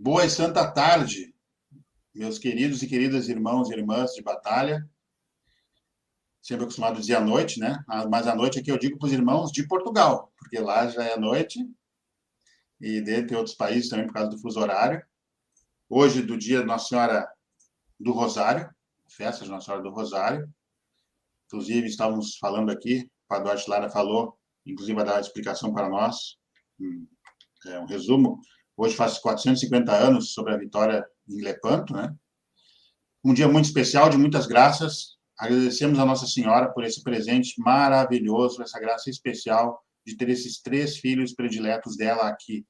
Boa e santa tarde, meus queridos e queridas irmãos e irmãs de batalha. Sempre acostumado a dizer à noite, né? Mas à noite aqui eu digo para os irmãos de Portugal, porque lá já é noite, e dentre outros países também por causa do fuso horário. Hoje, do dia de Nossa Senhora do Rosário, festa de Nossa Senhora do Rosário. Inclusive, estávamos falando aqui, o Padre Duarte Lara falou, inclusive vai dar a explicação para nós, um resumo. Hoje faz 450 anos sobre a vitória em Lepanto, né? Um dia muito especial, de muitas graças. Agradecemos a Nossa Senhora por esse presente maravilhoso, essa graça especial de ter esses 3 filhos prediletos dela aqui.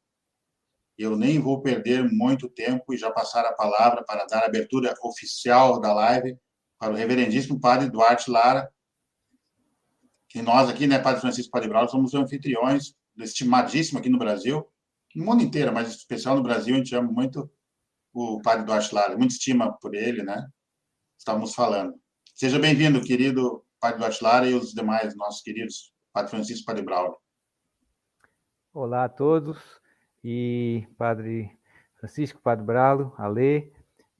Eu nem vou perder muito tempo e já passar a palavra para dar a abertura oficial da live para o reverendíssimo Padre Duarte Lara, que nós aqui, né, Padre Francisco Padre Braulio, somos anfitriões, estimadíssimo aqui no Brasil, no mundo inteiro, mas em especial no Brasil, a gente ama muito o Padre Duarte Lara, muita estima por ele, né? Estávamos falando. Seja bem-vindo, querido Padre Duarte Lara e os demais nossos queridos Padre Francisco e Padre Braulio. Olá a todos, e Padre Francisco, Padre Braulio, Alê,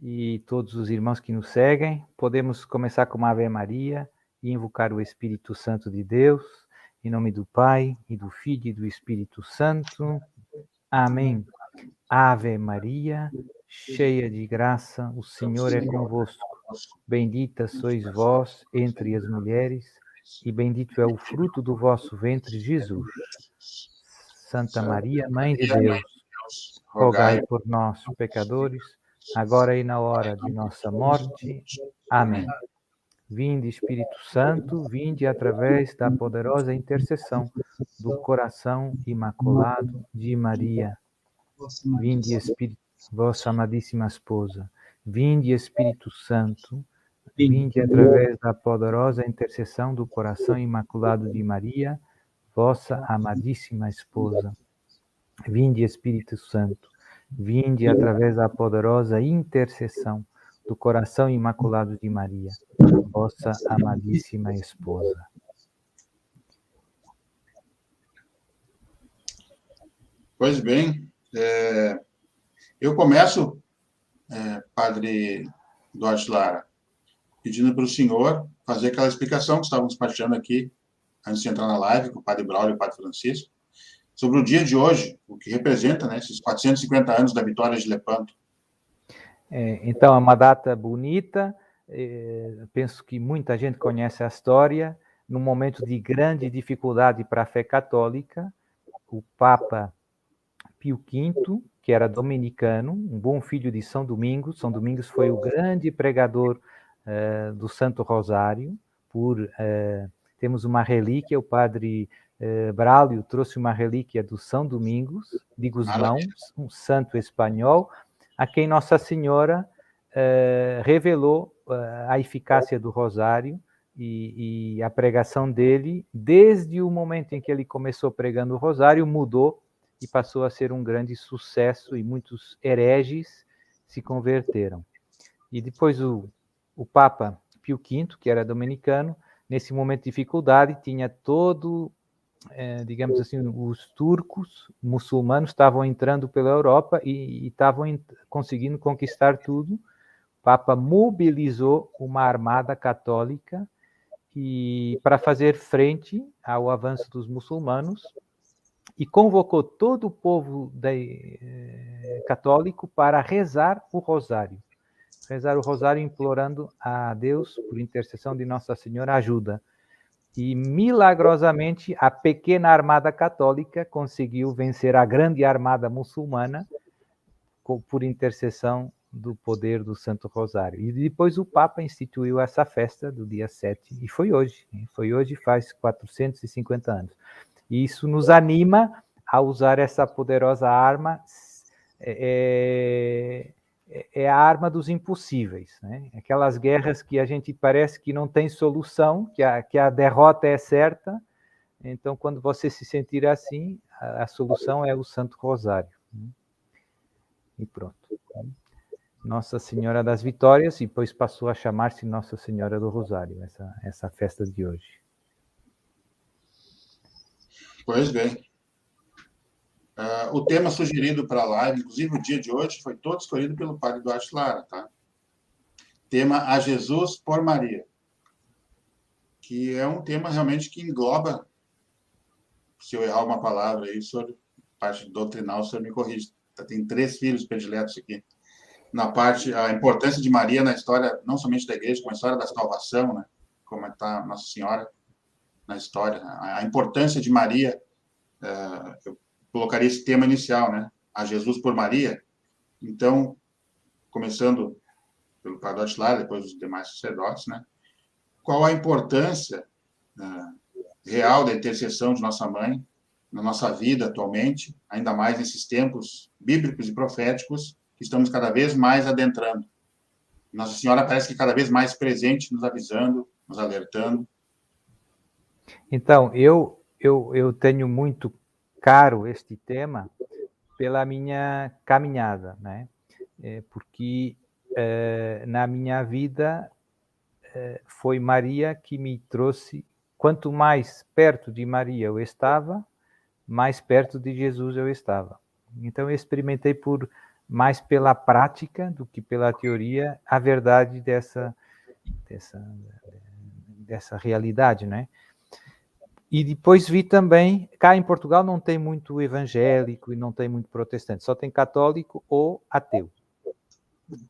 e todos os irmãos que nos seguem. Podemos começar com uma Ave Maria e invocar o Espírito Santo de Deus, em nome do Pai, e do Filho e do Espírito Santo. Amém. Ave Maria, cheia de graça, o Senhor é convosco. Bendita sois vós entre as mulheres, e bendito é o fruto do vosso ventre, Jesus. Santa Maria, Mãe de Deus, rogai por nós, pecadores, agora e na hora de nossa morte. Amém. Vinde, Espírito Santo, vinde através da poderosa intercessão do coração imaculado de Maria. Vinde, Espírito, vossa amadíssima esposa. Vinde, Espírito Santo, vinde através da poderosa intercessão do coração imaculado de Maria, vossa amadíssima esposa. Vinde, Espírito Santo, vinde através da poderosa intercessão do coração imaculado de Maria, vossa amadíssima esposa. Pois bem, eu começo, Padre Duarte Lara, pedindo para o senhor fazer aquela explicação que estávamos partilhando aqui, antes de entrar na live, com o Padre Braulio e o Padre Francisco, sobre o dia de hoje, o que representa, né, esses 450 anos da vitória de Lepanto. Então, é uma data bonita, penso que muita gente conhece a história. Num momento de grande dificuldade para a fé católica, o Papa Pio V, que era dominicano, um bom filho de São Domingos. São Domingos foi o grande pregador do Santo Rosário. Temos uma relíquia, o padre Braulio trouxe uma relíquia do São Domingos de Gusmão, um santo espanhol, a quem Nossa Senhora revelou a eficácia do Rosário e a pregação dele, desde o momento em que ele começou pregando o Rosário, mudou e passou a ser um grande sucesso, e muitos hereges se converteram. E depois o Papa Pio V, que era dominicano, nesse momento de dificuldade, tinha todo, digamos assim, os turcos muçulmanos estavam entrando pela Europa e estavam conseguindo conquistar tudo. O Papa mobilizou uma armada católica para fazer frente ao avanço dos muçulmanos, e convocou todo o povo católico para rezar o rosário. Rezar o rosário implorando a Deus, por intercessão de Nossa Senhora, ajuda. E, milagrosamente, a pequena armada católica conseguiu vencer a grande armada muçulmana por intercessão do poder do Santo Rosário. E depois o Papa instituiu essa festa do dia 7, e foi hoje. Faz 450 anos. E isso nos anima a usar essa poderosa arma. É a arma dos impossíveis, né? Aquelas guerras que a gente parece que não tem solução, que a derrota é certa. Então, quando você se sentir assim, a solução é o Santo Rosário. E pronto. Nossa Senhora das Vitórias, e depois passou a chamar-se Nossa Senhora do Rosário, essa festa de hoje. Pois bem. O tema sugerido para a live, inclusive o dia de hoje, foi todo escolhido pelo padre Duarte Lara, tá? Tema A Jesus por Maria, que é um tema realmente que engloba, se eu errar uma palavra aí, sobre parte doutrinal, o senhor me corrige. Tem 3 filhos prediletos aqui. Na parte, a importância de Maria na história, não somente da igreja, como a história da salvação, né? Como está Nossa Senhora na história. A importância de Maria, eu colocaria esse tema inicial, né? A Jesus por Maria. Então, começando pelo padre Atila, depois os demais sacerdotes, né? Qual a importância real da intercessão de nossa mãe na nossa vida atualmente, ainda mais nesses tempos bíblicos e proféticos que estamos cada vez mais adentrando. Nossa Senhora parece que cada vez mais presente, nos avisando, nos alertando. Então, eu tenho muito caro este tema pela minha caminhada, né? Porque na minha vida foi Maria que me trouxe. Quanto mais perto de Maria eu estava, mais perto de Jesus eu estava. Então eu experimentei mais pela prática do que pela teoria a verdade dessa realidade, né? E depois vi também, cá em Portugal não tem muito evangélico e não tem muito protestante, só tem católico ou ateu.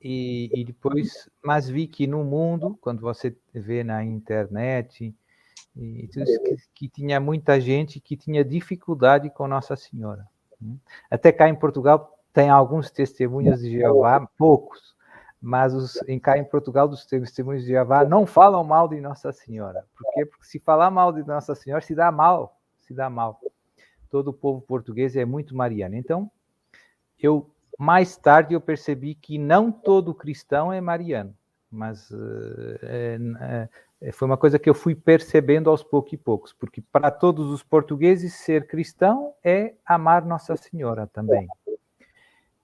E depois, mas vi que no mundo, quando você vê na internet, e tudo isso, que tinha muita gente que tinha dificuldade com Nossa Senhora. Até cá em Portugal tem alguns testemunhos de Jeová, poucos, mas cá em Portugal dos testemunhos de Jeová não falam mal de Nossa Senhora. Por quê? Porque se falar mal de Nossa Senhora, se dá mal. Todo o povo português é muito mariano. Então, mais tarde eu percebi que não todo cristão é mariano, mas foi uma coisa que eu fui percebendo aos poucos, porque para todos os portugueses ser cristão é amar Nossa Senhora também.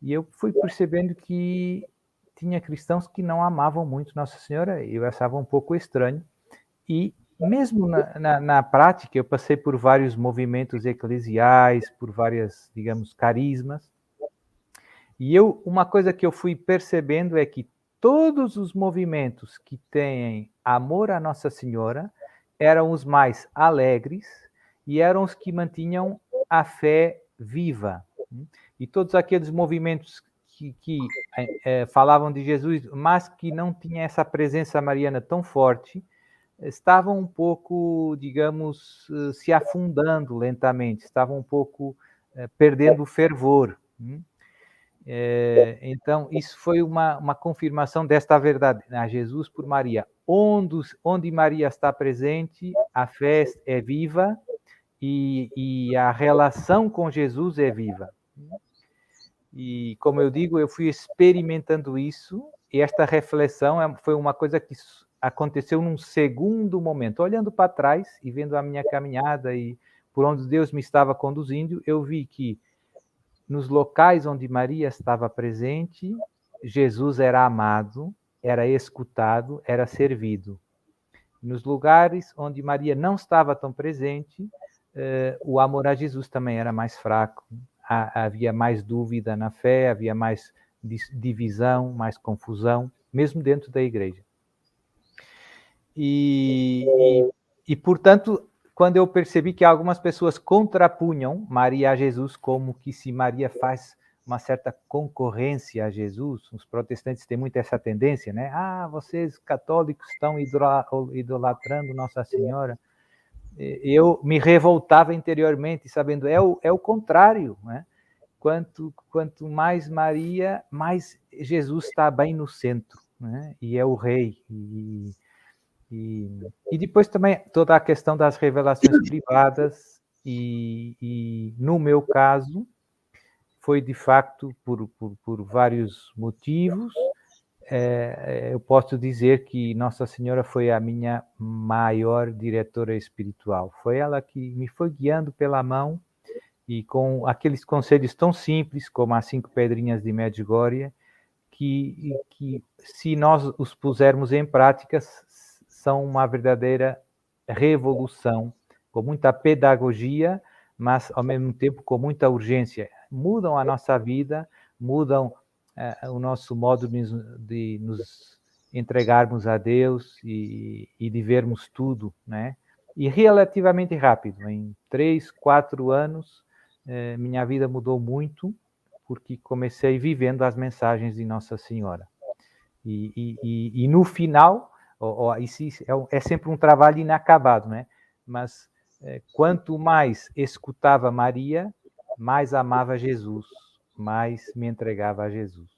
E eu fui percebendo que tinha cristãos que não amavam muito Nossa Senhora, eu achava um pouco estranho. E mesmo na prática, eu passei por vários movimentos eclesiais, por várias, digamos, carismas. E uma coisa que eu fui percebendo é que todos os movimentos que têm amor à Nossa Senhora eram os mais alegres e eram os que mantinham a fé viva. E todos aqueles movimentos que falavam de Jesus, mas que não tinha essa presença mariana tão forte, estavam um pouco, digamos, se afundando lentamente, estavam um pouco perdendo o fervor. Então, isso foi uma confirmação desta verdade. A Jesus por Maria. Onde Maria está presente, a fé é viva e a relação com Jesus é viva. E, como eu digo, eu fui experimentando isso, e esta reflexão foi uma coisa que aconteceu num segundo momento. Olhando para trás e vendo a minha caminhada e por onde Deus me estava conduzindo, eu vi que nos locais onde Maria estava presente, Jesus era amado, era escutado, era servido. Nos lugares onde Maria não estava tão presente, o amor a Jesus também era mais fraco. Havia mais dúvida na fé, havia mais divisão, mais confusão, mesmo dentro da igreja. E portanto, quando eu percebi que algumas pessoas contrapunham Maria a Jesus, como que se Maria faz uma certa concorrência a Jesus, os protestantes têm muito essa tendência, né? Vocês católicos estão idolatrando Nossa Senhora. Eu me revoltava interiormente, sabendo, é o contrário, né? Quanto mais Maria, mais Jesus está bem no centro, né? E é o rei. E depois também toda a questão das revelações privadas e no meu caso, foi de facto por vários motivos. Eu posso dizer que Nossa Senhora foi a minha maior diretora espiritual. Foi ela que me foi guiando pela mão e com aqueles conselhos tão simples como as 5 pedrinhas de Medjugorje, que se nós os pusermos em prática, são uma verdadeira revolução, com muita pedagogia, mas ao mesmo tempo com muita urgência. mudam a nossa vida, mudam o nosso modo de nos entregarmos a Deus e de vermos tudo, né? E relativamente rápido, em 3, 4 anos, minha vida mudou muito, porque comecei vivendo as mensagens de Nossa Senhora. E no final, isso é sempre um trabalho inacabado, né? Mas quanto mais escutava Maria, mais amava Jesus, mais me entregava a Jesus.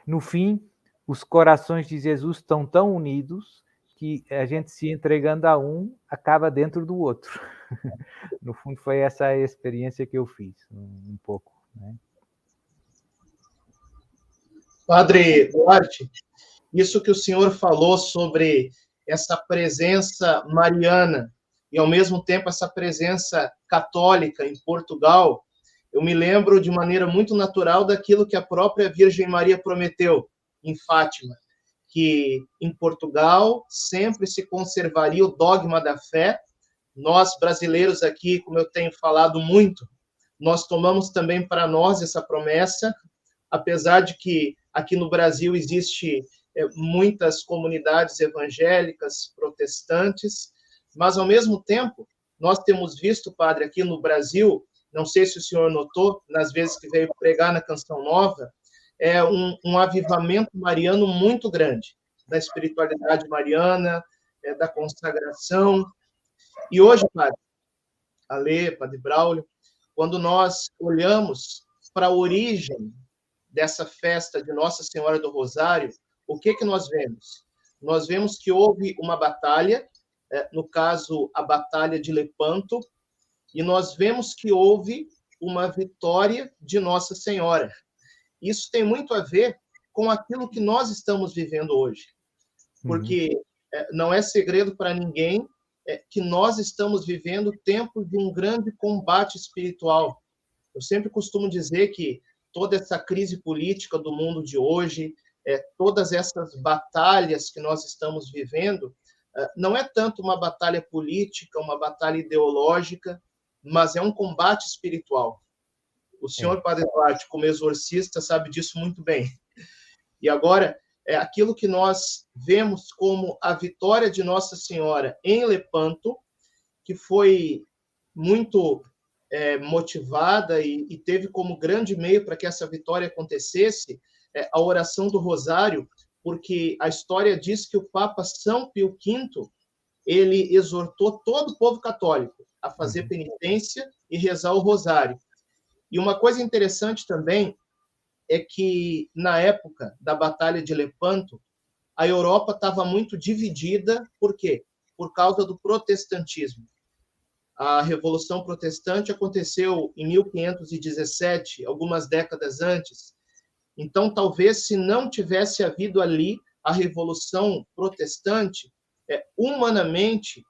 No fim, os corações de Jesus estão tão unidos que a gente se entregando a um acaba dentro do outro. No fundo, foi essa a experiência que eu fiz, um pouco, né? Padre Duarte, isso que o senhor falou sobre essa presença mariana e, ao mesmo tempo, essa presença católica em Portugal, eu me lembro de maneira muito natural daquilo que a própria Virgem Maria prometeu em Fátima, que em Portugal sempre se conservaria o dogma da fé. Nós, brasileiros aqui, como eu tenho falado muito, nós tomamos também para nós essa promessa, apesar de que aqui no Brasil existe muitas comunidades evangélicas, protestantes, mas, ao mesmo tempo, nós temos visto, padre, aqui no Brasil, não sei se o senhor notou, nas vezes que veio pregar na Canção Nova, um avivamento mariano muito grande, da espiritualidade mariana, da consagração. E hoje, padre Alê, padre Braulio, quando nós olhamos para a origem dessa festa de Nossa Senhora do Rosário, o que nós vemos? Nós vemos que houve uma batalha, no caso, a Batalha de Lepanto, e nós vemos que houve uma vitória de Nossa Senhora. Isso tem muito a ver com aquilo que nós estamos vivendo hoje, porque não é segredo para ninguém que nós estamos vivendo o tempo de um grande combate espiritual. Eu sempre costumo dizer que toda essa crise política do mundo de hoje, todas essas batalhas que nós estamos vivendo, não é tanto uma batalha política, uma batalha ideológica, mas é um combate espiritual. O senhor Padre Duarte, como exorcista, sabe disso muito bem. E agora, aquilo que nós vemos como a vitória de Nossa Senhora em Lepanto, que foi muito motivada e teve como grande meio para que essa vitória acontecesse a oração do Rosário, porque a história diz que o Papa São Pio V, ele exortou todo o povo católico a fazer penitência e rezar o Rosário. E uma coisa interessante também é que, na época da Batalha de Lepanto, a Europa estava muito dividida. Por quê? Por causa do protestantismo. A Revolução Protestante aconteceu em 1517, algumas décadas antes. Então, talvez, se não tivesse havido ali a Revolução Protestante, humanamente,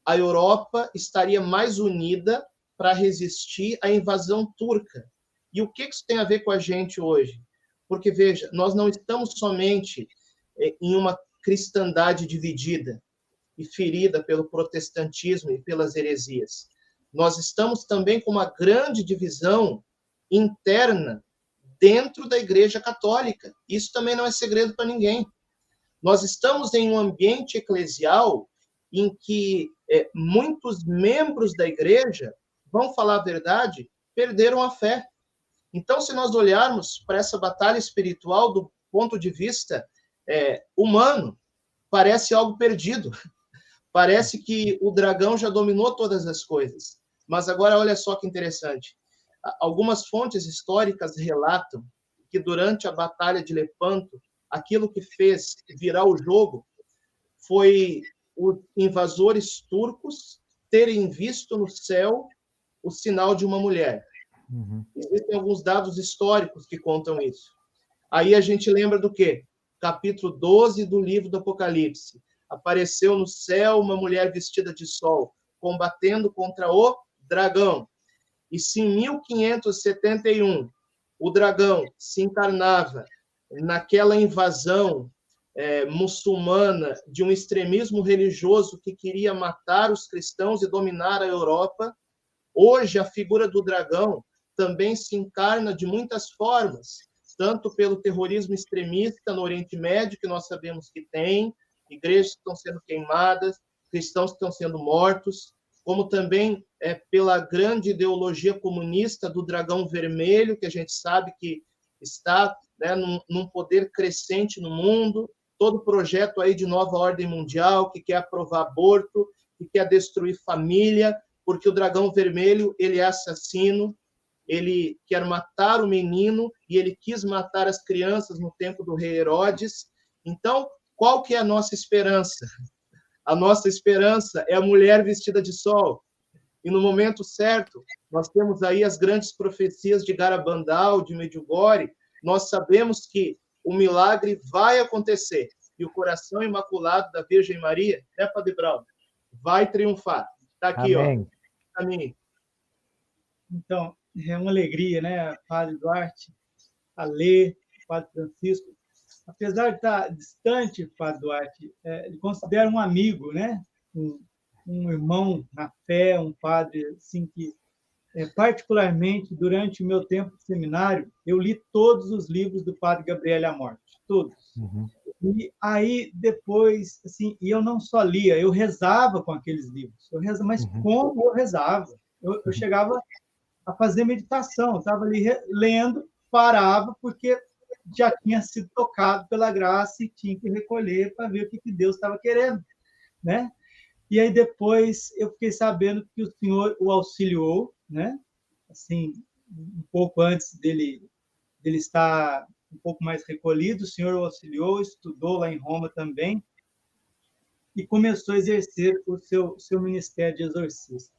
a Europa estaria mais unida para resistir à invasão turca. E o que isso tem a ver com a gente hoje? Porque, veja, nós não estamos somente em uma cristandade dividida e ferida pelo protestantismo e pelas heresias. Nós estamos também com uma grande divisão interna dentro da Igreja Católica. Isso também não é segredo para ninguém. Nós estamos em um ambiente eclesial em que muitos membros da Igreja, vão falar a verdade, perderam a fé. Então, se nós olharmos para essa batalha espiritual do ponto de vista humano, parece algo perdido. Parece que o dragão já dominou todas as coisas. Mas agora, olha só que interessante. Algumas fontes históricas relatam que durante a Batalha de Lepanto, aquilo que fez virar o jogo foi os invasores turcos terem visto no céu o sinal de uma mulher. Existem alguns dados históricos que contam isso. Aí a gente lembra do quê? Capítulo 12 do livro do Apocalipse. Apareceu no céu uma mulher vestida de sol, combatendo contra o dragão. E se em 1571 o dragão se encarnava naquela invasão muçulmana de um extremismo religioso que queria matar os cristãos e dominar a Europa, hoje a figura do dragão também se encarna de muitas formas, tanto pelo terrorismo extremista no Oriente Médio, que nós sabemos que tem, igrejas que estão sendo queimadas, cristãos que estão sendo mortos, como também pela grande ideologia comunista do dragão vermelho, que a gente sabe que está, né, num poder crescente no mundo, todo projeto aí de nova ordem mundial, que quer aprovar aborto, que quer destruir família, porque o dragão vermelho, ele é assassino, ele quer matar o menino e ele quis matar as crianças no tempo do rei Herodes. Então, qual que é a nossa esperança? A nossa esperança é a mulher vestida de sol. E no momento certo, nós temos aí as grandes profecias de Garabandal, de Medjugorje. Nós sabemos que o milagre vai acontecer. E o coração imaculado da Virgem Maria, né, Padre Braulio, vai triunfar. Está aqui, Amém. ó. Amém. Então, é uma alegria, né, Padre Duarte, a ler, Padre Francisco. Apesar de estar distante, Padre Duarte, ele considera um amigo, né? Um irmão na fé, um padre assim que, particularmente, durante o meu tempo de seminário, eu li todos os livros do Padre Gabriel Amorth, todos. Uhum. E aí, depois, assim, e eu não só lia, eu rezava com aqueles livros. Mas como eu rezava? Eu chegava a fazer meditação, eu estava ali lendo, parava, porque já tinha sido tocado pela graça e tinha que recolher para ver o que Deus estava querendo, né? E aí depois eu fiquei sabendo que o Senhor o auxiliou, né? Assim, um pouco antes dele estar um pouco mais recolhido, o Senhor o auxiliou, estudou lá em Roma também e começou a exercer o seu ministério de exorcista.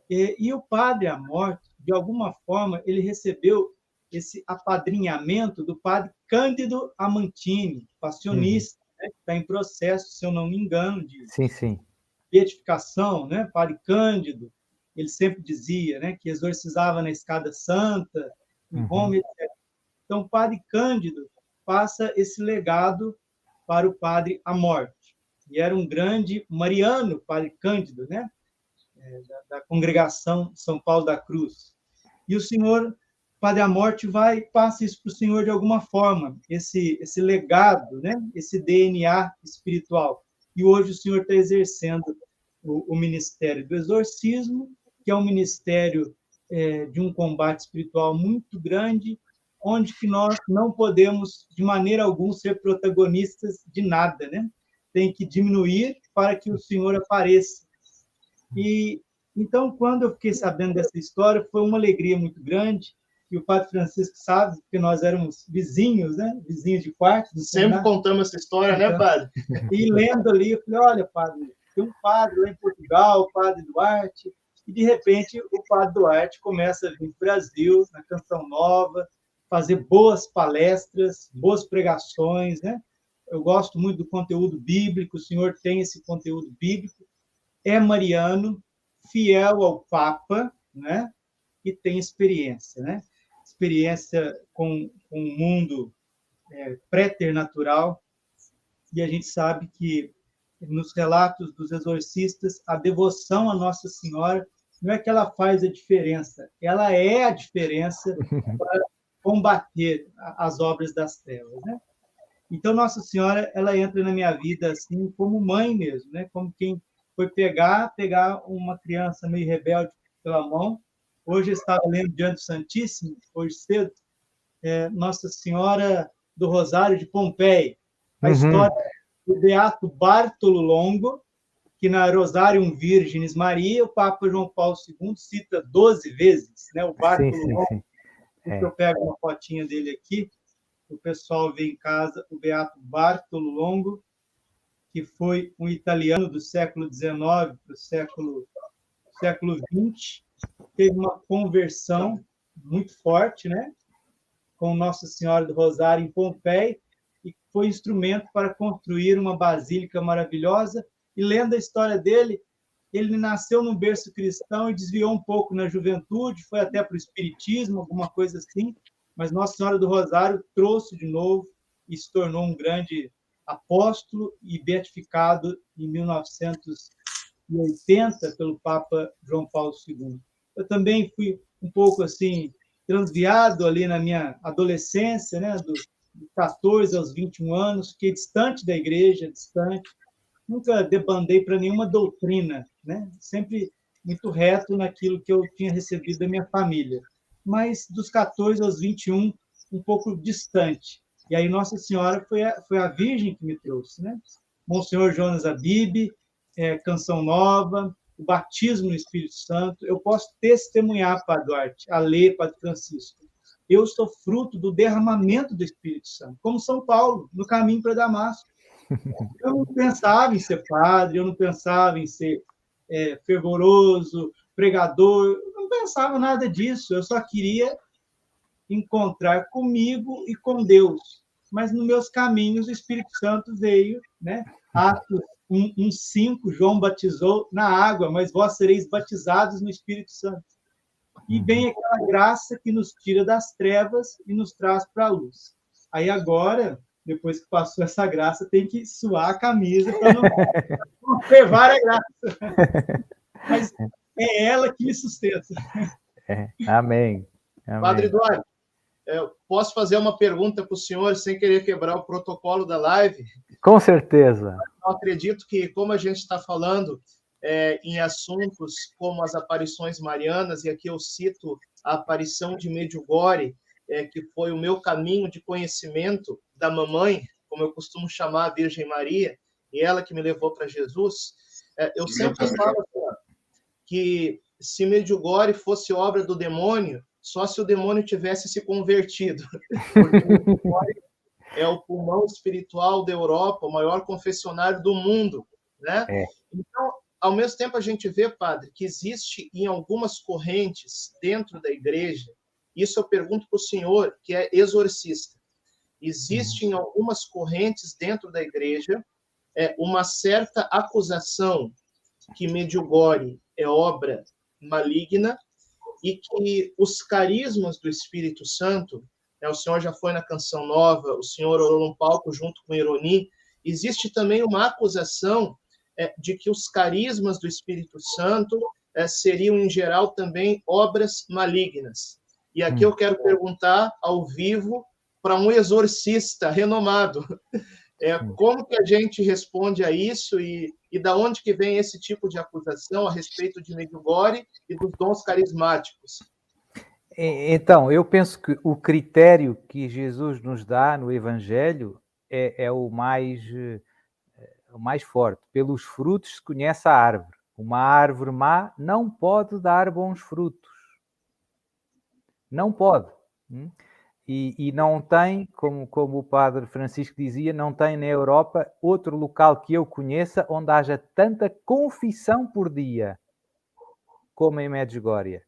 E o Padre Amorth, de alguma forma, ele recebeu esse apadrinhamento do Padre Cândido Amantini, passionista, né, que está em processo, se eu não me engano, de Sim. beatificação, né? Padre Cândido, ele sempre dizia, né, que exorcizava na Escada Santa, em Roma, etc. Então, o Padre Cândido passa esse legado para o Padre Amorth. E era um grande mariano, Padre Cândido, né? Da congregação São Paulo da Cruz. E o senhor, Padre Amorth, passa isso para o senhor de alguma forma, esse legado, né? Esse DNA espiritual. E hoje o senhor está exercendo o ministério do exorcismo, que é um ministério de um combate espiritual muito grande, onde que nós não podemos, de maneira alguma, ser protagonistas de nada, né? Tem que diminuir para que o Senhor apareça. E então, quando eu fiquei sabendo dessa história, foi uma alegria muito grande, e o Padre Francisco sabe, porque nós éramos vizinhos, né? Vizinhos de quarto. Sempre contamos essa história, então, né, Padre? E lendo ali, eu falei, olha, Padre, tem um padre lá em Portugal, o Padre Duarte, e de repente o Padre Duarte começa a vir para o Brasil, na Canção Nova, fazer boas palestras, boas pregações, né? Eu gosto muito do conteúdo bíblico, o senhor tem esse conteúdo bíblico, é mariano, fiel ao Papa, né? E tem experiência, né? Experiência com o mundo préternatural, e a gente sabe que nos relatos dos exorcistas, a devoção à Nossa Senhora não é que ela faz a diferença, ela é a diferença para combater as obras das trevas, né? Então, Nossa Senhora, ela entra na minha vida assim como mãe mesmo, né? Como quem foi pegar uma criança meio rebelde pela mão. Hoje eu estava lendo diante do Santíssimo, hoje cedo, Nossa Senhora do Rosário de Pompeia, a história do beato Bartolo Longo, que na Rosarium Virginis Maria, o Papa João Paulo II cita 12 vezes, né? O Bartolo Longo. Eu pego uma fotinha dele aqui, o pessoal vê em casa, o beato Bartolo Longo, que foi um italiano do século XIX para o século XX, teve uma conversão muito forte, né? Com Nossa Senhora do Rosário em Pompeia, e foi instrumento para construir uma basílica maravilhosa. E lendo a história dele, ele nasceu num berço cristão e desviou um pouco na juventude, foi até para o espiritismo, alguma coisa assim, mas Nossa Senhora do Rosário trouxe de novo e se tornou um grande apóstolo e beatificado em 1980 pelo Papa João Paulo II. Eu também fui um pouco assim, transviado ali na minha adolescência, né? Dos 14 aos 21 anos, fiquei distante da igreja, distante. Nunca debandei para nenhuma doutrina, né? Sempre muito reto naquilo que eu tinha recebido da minha família. Mas dos 14 aos 21, um pouco distante. E aí Nossa Senhora foi a Virgem que me trouxe, né? Monsenhor Jonas Abib, Canção Nova, o batismo no Espírito Santo. Eu posso testemunhar, Padre Duarte, a ler, Padre Francisco. Eu sou fruto do derramamento do Espírito Santo, como São Paulo, no caminho para Damasco. Eu não pensava em ser padre, eu não pensava em ser fervoroso, pregador, eu não pensava nada disso. Eu só queria encontrar comigo e com Deus. Mas nos meus caminhos o Espírito Santo veio, né? Atos 1:5, João batizou na água, mas vós sereis batizados no Espírito Santo. E vem aquela graça que nos tira das trevas e nos traz para a luz. Aí agora, depois que passou essa graça, tem que suar a camisa para não conservar a graça. Mas é ela que me sustenta. Amém. Amém. Padre Duarte, eu posso fazer uma pergunta para o senhor sem querer quebrar o protocolo da live? Com certeza. Eu acredito que, como a gente está falando em assuntos como as aparições marianas, e aqui eu cito a aparição de Medjugorje, que foi o meu caminho de conhecimento da mamãe, como eu costumo chamar a Virgem Maria, e ela que me levou para Jesus, eu sempre falo que se Medjugorje fosse obra do demônio, só se o demônio tivesse se convertido. Porque Medjugorje é o pulmão espiritual da Europa, o maior confessionário do mundo, né? Então, ao mesmo tempo, a gente vê, padre, que existe em algumas correntes dentro da igreja, isso eu pergunto para o senhor, que é exorcista, existe em algumas correntes dentro da igreja uma certa acusação que Medjugorje é obra maligna e que os carismas do Espírito Santo, o senhor já foi na Canção Nova, o senhor orou no palco junto com Ironi, existe também uma acusação de que os carismas do Espírito Santo seriam, em geral, também obras malignas. E aqui eu quero perguntar ao vivo para um exorcista renomado, como que a gente responde a isso e da onde que vem esse tipo de acusação a respeito de Medjugorje e dos dons carismáticos? Então, eu penso que o critério que Jesus nos dá no Evangelho é o mais forte. Pelos frutos se conhece a árvore. Uma árvore má não pode dar bons frutos. Não pode. E não tem, como o padre Francisco dizia, não tem na Europa outro local que eu conheça onde haja tanta confissão por dia como em Medjugorje.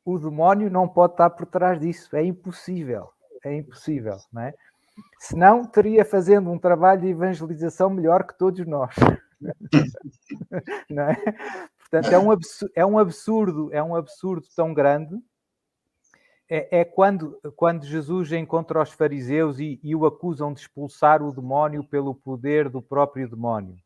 O demónio não pode estar por trás disso. É impossível. É impossível, não é? Senão, teria fazendo um trabalho de evangelização melhor que todos nós. Não é? Portanto, é um absurdo tão grande. É quando Jesus encontra os fariseus e o acusam de expulsar o demónio pelo poder do próprio demónio.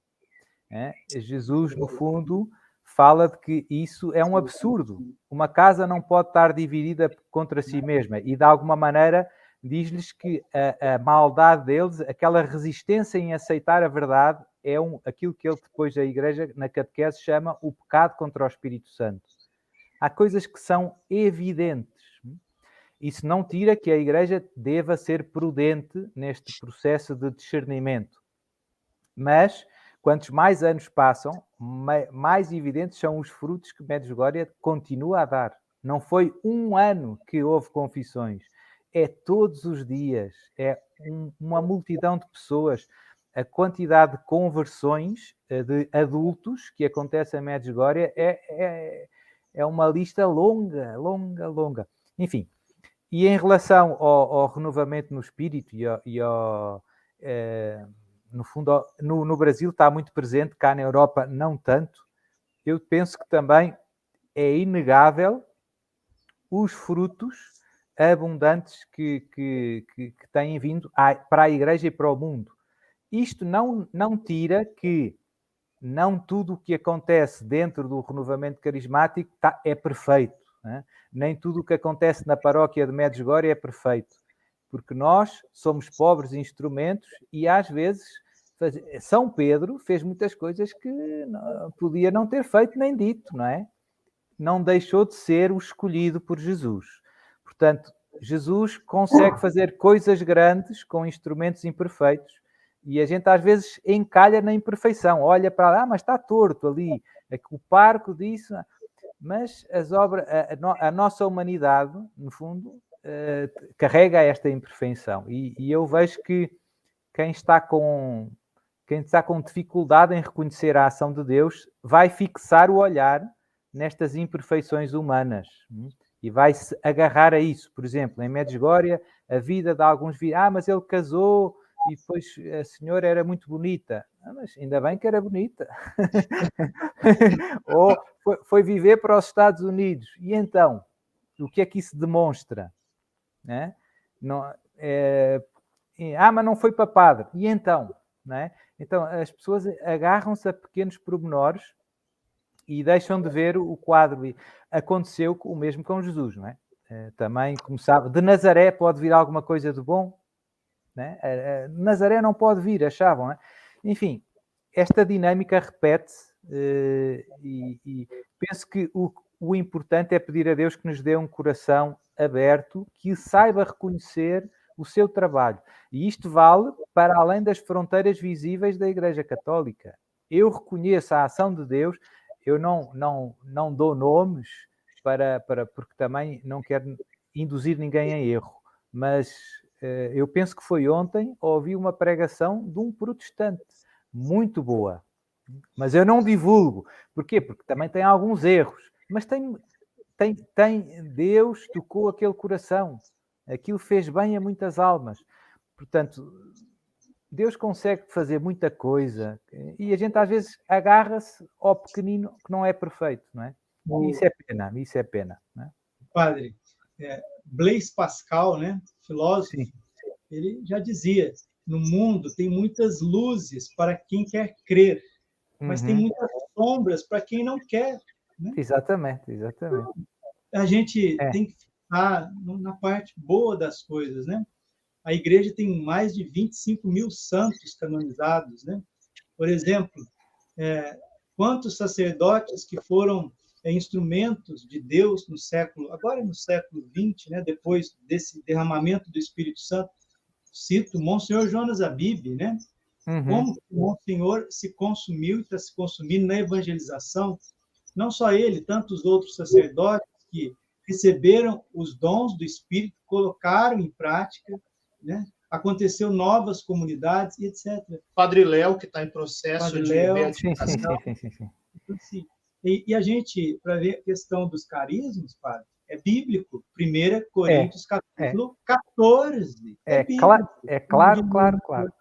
Jesus, no fundo, fala de que isso é um absurdo. Uma casa não pode estar dividida contra si mesma e, de alguma maneira, diz-lhes que a maldade deles, aquela resistência em aceitar a verdade, é aquilo que ele depois da Igreja, na catequese, chama o pecado contra o Espírito Santo. Há coisas que são evidentes. Isso não tira que a Igreja deva ser prudente neste processo de discernimento. Mas, quantos mais anos passam, mais evidentes são os frutos que Medjugorje continua a dar. Não foi um ano que houve confissões. É todos os dias. É uma multidão de pessoas. A quantidade de conversões de adultos que acontece em Medjugorje é uma lista longa. Enfim. E em relação ao renovamento no espírito no fundo, no Brasil está muito presente, cá na Europa não tanto. Eu penso que também é inegável os frutos abundantes que têm vindo para a Igreja e para o mundo. Isto não tira que não tudo o que acontece dentro do renovamento carismático é perfeito. né? Nem tudo o que acontece na paróquia de Medjugorje é perfeito, porque nós somos pobres instrumentos e às vezes São Pedro fez muitas coisas que podia não ter feito nem dito, não é? Não deixou de ser o escolhido por Jesus. Portanto, Jesus consegue fazer coisas grandes com instrumentos imperfeitos e a gente às vezes encalha na imperfeição. Olha para lá, mas está torto ali. O parco disso... Mas as obras, a nossa humanidade, no fundo, carrega esta imperfeição. E eu vejo que quem está com dificuldade em reconhecer a ação de Deus vai fixar o olhar nestas imperfeições humanas e vai se agarrar a isso. Por exemplo, em Medjugorje, a vida de alguns... mas ele casou e depois a senhora era muito bonita. Mas ainda bem que era bonita. Ou foi viver para os Estados Unidos. E então, o que é que isso demonstra? Né? Não, mas não foi para padre. E então? Né? Então, as pessoas agarram-se a pequenos pormenores e deixam de ver o quadro. E aconteceu o mesmo com Jesus, não é? Também começava... De Nazaré pode vir alguma coisa de bom? Né? Nazaré não pode vir, achavam, né? Enfim, esta dinâmica repete-se e penso que o importante é pedir a Deus que nos dê um coração aberto, que saiba reconhecer o seu trabalho. E isto vale para além das fronteiras visíveis da Igreja Católica. Eu reconheço a ação de Deus, eu não dou nomes porque também não quero induzir ninguém em erro, mas eu penso que foi ontem, ouvi uma pregação de um protestante, muito boa. Mas eu não divulgo. Porquê? Porque também tem alguns erros. Mas Deus tocou aquele coração. Aquilo fez bem a muitas almas. Portanto, Deus consegue fazer muita coisa. E a gente às vezes agarra-se ao pequenino que não é perfeito, não é? E isso é pena. Não é? Padre, Blaise Pascal, né, filósofo, sim, ele já dizia, no mundo tem muitas luzes para quem quer crer, mas tem muitas sombras para quem não quer. Né? Exatamente. A gente tem que ficar na parte boa das coisas, né? A igreja tem mais de 25 mil santos canonizados, né? Por exemplo, quantos sacerdotes que foram instrumentos de Deus agora no século XX, né? Depois desse derramamento do Espírito Santo, cito Monsenhor Jonas Abib, né? Como o Monsenhor se consumiu e está se consumindo na evangelização, não só ele, tantos outros sacerdotes que receberam os dons do Espírito, colocaram em prática, né? Aconteceu novas comunidades, etc. Padre Léo, que está em processo de beatificação. Sim. Então, assim, e a gente, para ver a questão dos carismas, padre, é bíblico. 1 Coríntios, capítulo 14. Claro.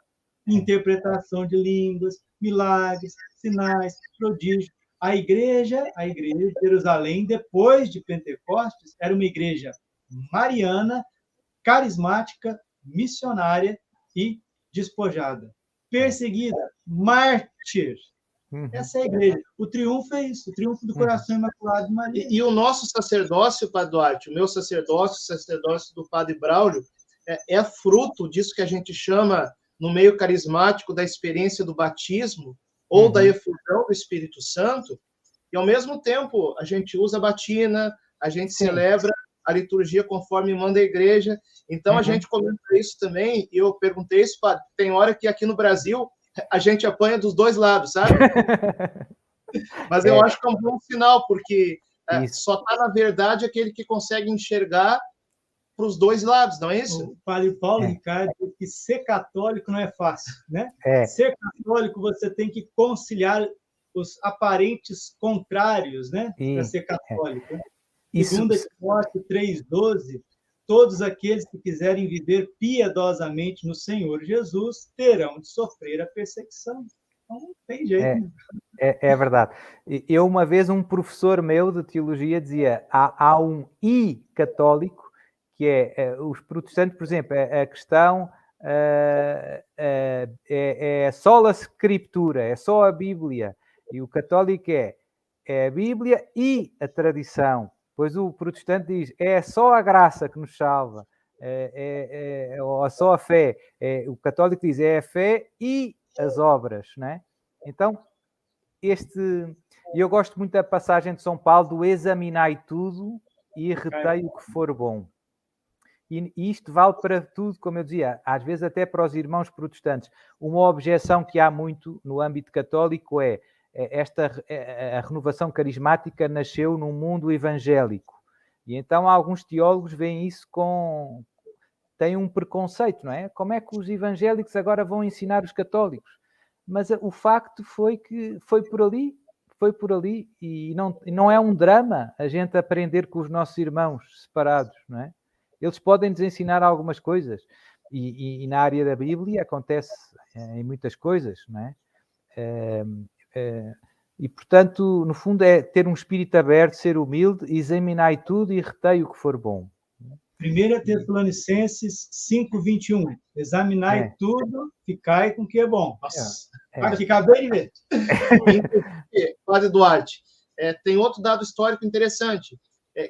Interpretação de línguas, milagres, sinais, prodígios. A igreja de Jerusalém, depois de Pentecostes, era uma igreja mariana, carismática, missionária e despojada. Perseguida, mártir. Essa é a igreja. O triunfo é isso, o triunfo do coração imaculado de Maria. E o nosso sacerdócio, Padre Duarte, o meu sacerdócio, o sacerdócio do Padre Braulio, é fruto disso que a gente chama, no meio carismático, da experiência do batismo ou da efusão do Espírito Santo, e, ao mesmo tempo, a gente usa a batina, a gente celebra a liturgia conforme manda a igreja. Então, a gente comenta isso também, e eu perguntei isso, padre, tem hora que aqui no Brasil a gente apanha dos dois lados, sabe? Mas eu acho que é um bom sinal, porque só está, na verdade, aquele que consegue enxergar para os dois lados, não é isso? O padre Paulo Ricardo diz que ser católico não é fácil, né? Ser católico, você tem que conciliar os aparentes contrários, né? Para ser católico. Segundo Timóteo 3,12, todos aqueles que quiserem viver piedosamente no Senhor Jesus terão de sofrer a perseguição. Então, não tem jeito. É verdade. Eu, uma vez, um professor meu de teologia dizia, há um I-católico, que é os protestantes, por exemplo, a questão é só a Escritura, é só a Bíblia. E o católico é a Bíblia e a tradição. Pois o protestante diz, é só a graça que nos salva, ou só a fé. O católico diz, é a fé e as obras, não é? Então, eu gosto muito da passagem de São Paulo, do examinai tudo e retei o que for bom. E isto vale para tudo, como eu dizia, às vezes até para os irmãos protestantes. Uma objeção que há muito no âmbito católico é a renovação carismática nasceu num mundo evangélico. E então alguns teólogos veem isso têm um preconceito, não é? Como é que os evangélicos agora vão ensinar os católicos? Mas o facto foi que foi por ali, e não é um drama a gente aprender com os nossos irmãos separados, não é? Eles podem nos ensinar algumas coisas, e na área da Bíblia acontece em muitas coisas, não é? E, portanto, no fundo é ter um espírito aberto, ser humilde, examinai tudo e retei o que for bom. 1 Tessalonicenses 5:21. Examinai tudo, ficai com o que é bom. Nossa, aqui acabei de ver. Padre Duarte, tem outro dado histórico interessante,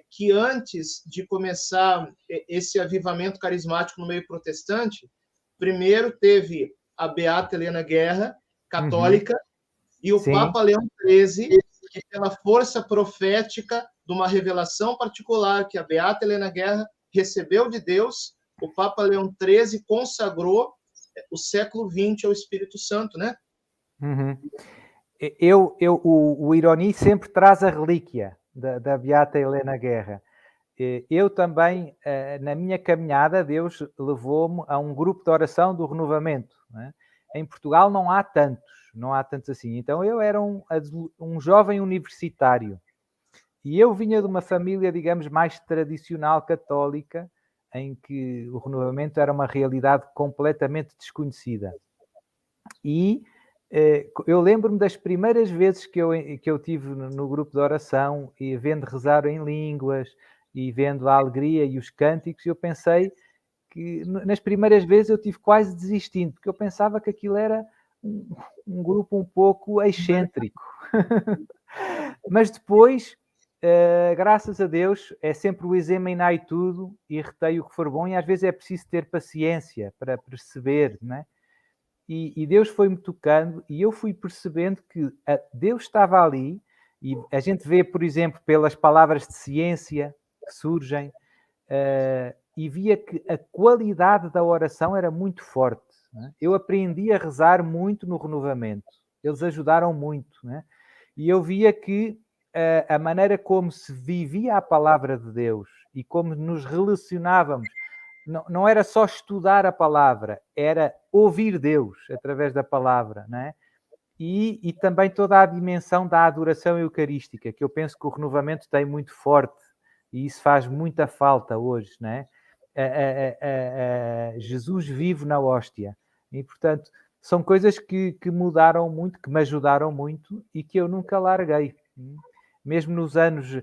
que antes de começar esse avivamento carismático no meio protestante, primeiro teve a Beata Helena Guerra, católica, e o Papa Leão XIII, que pela força profética de uma revelação particular que a Beata Helena Guerra recebeu de Deus, o Papa Leão XIII consagrou o século XX ao Espírito Santo, né? O Ironi sempre traz a relíquia da Beata Helena Guerra. Eu também, na minha caminhada, Deus levou-me a um grupo de oração do renovamento, né? Em Portugal não há tantos assim. Então eu era um jovem universitário e eu vinha de uma família, digamos, mais tradicional católica, em que o renovamento era uma realidade completamente desconhecida. E eu lembro-me das primeiras vezes que eu tive no grupo de oração, e vendo rezar em línguas e vendo a alegria e os cânticos, eu pensei que nas primeiras vezes eu tive quase desistindo, porque eu pensava que aquilo era um grupo um pouco excêntrico. Mas depois, graças a Deus, é sempre o examinai tudo e retei o que for bom, e às vezes é preciso ter paciência para perceber, não é? E Deus foi-me tocando e eu fui percebendo que Deus estava ali, e a gente vê, por exemplo, pelas palavras de ciência que surgem, e via que a qualidade da oração era muito forte, né? Eu aprendi a rezar muito no renovamento, eles ajudaram muito, né? E eu via que a maneira como se vivia a palavra de Deus e como nos relacionávamos, não era só estudar a palavra, era ouvir Deus através da palavra, não é? E também toda a dimensão da adoração eucarística, que eu penso que o renovamento tem muito forte, e isso faz muita falta hoje, não é? Jesus vive na hóstia. E, portanto, são coisas que mudaram muito, que me ajudaram muito e que eu nunca larguei. Mesmo nos anos,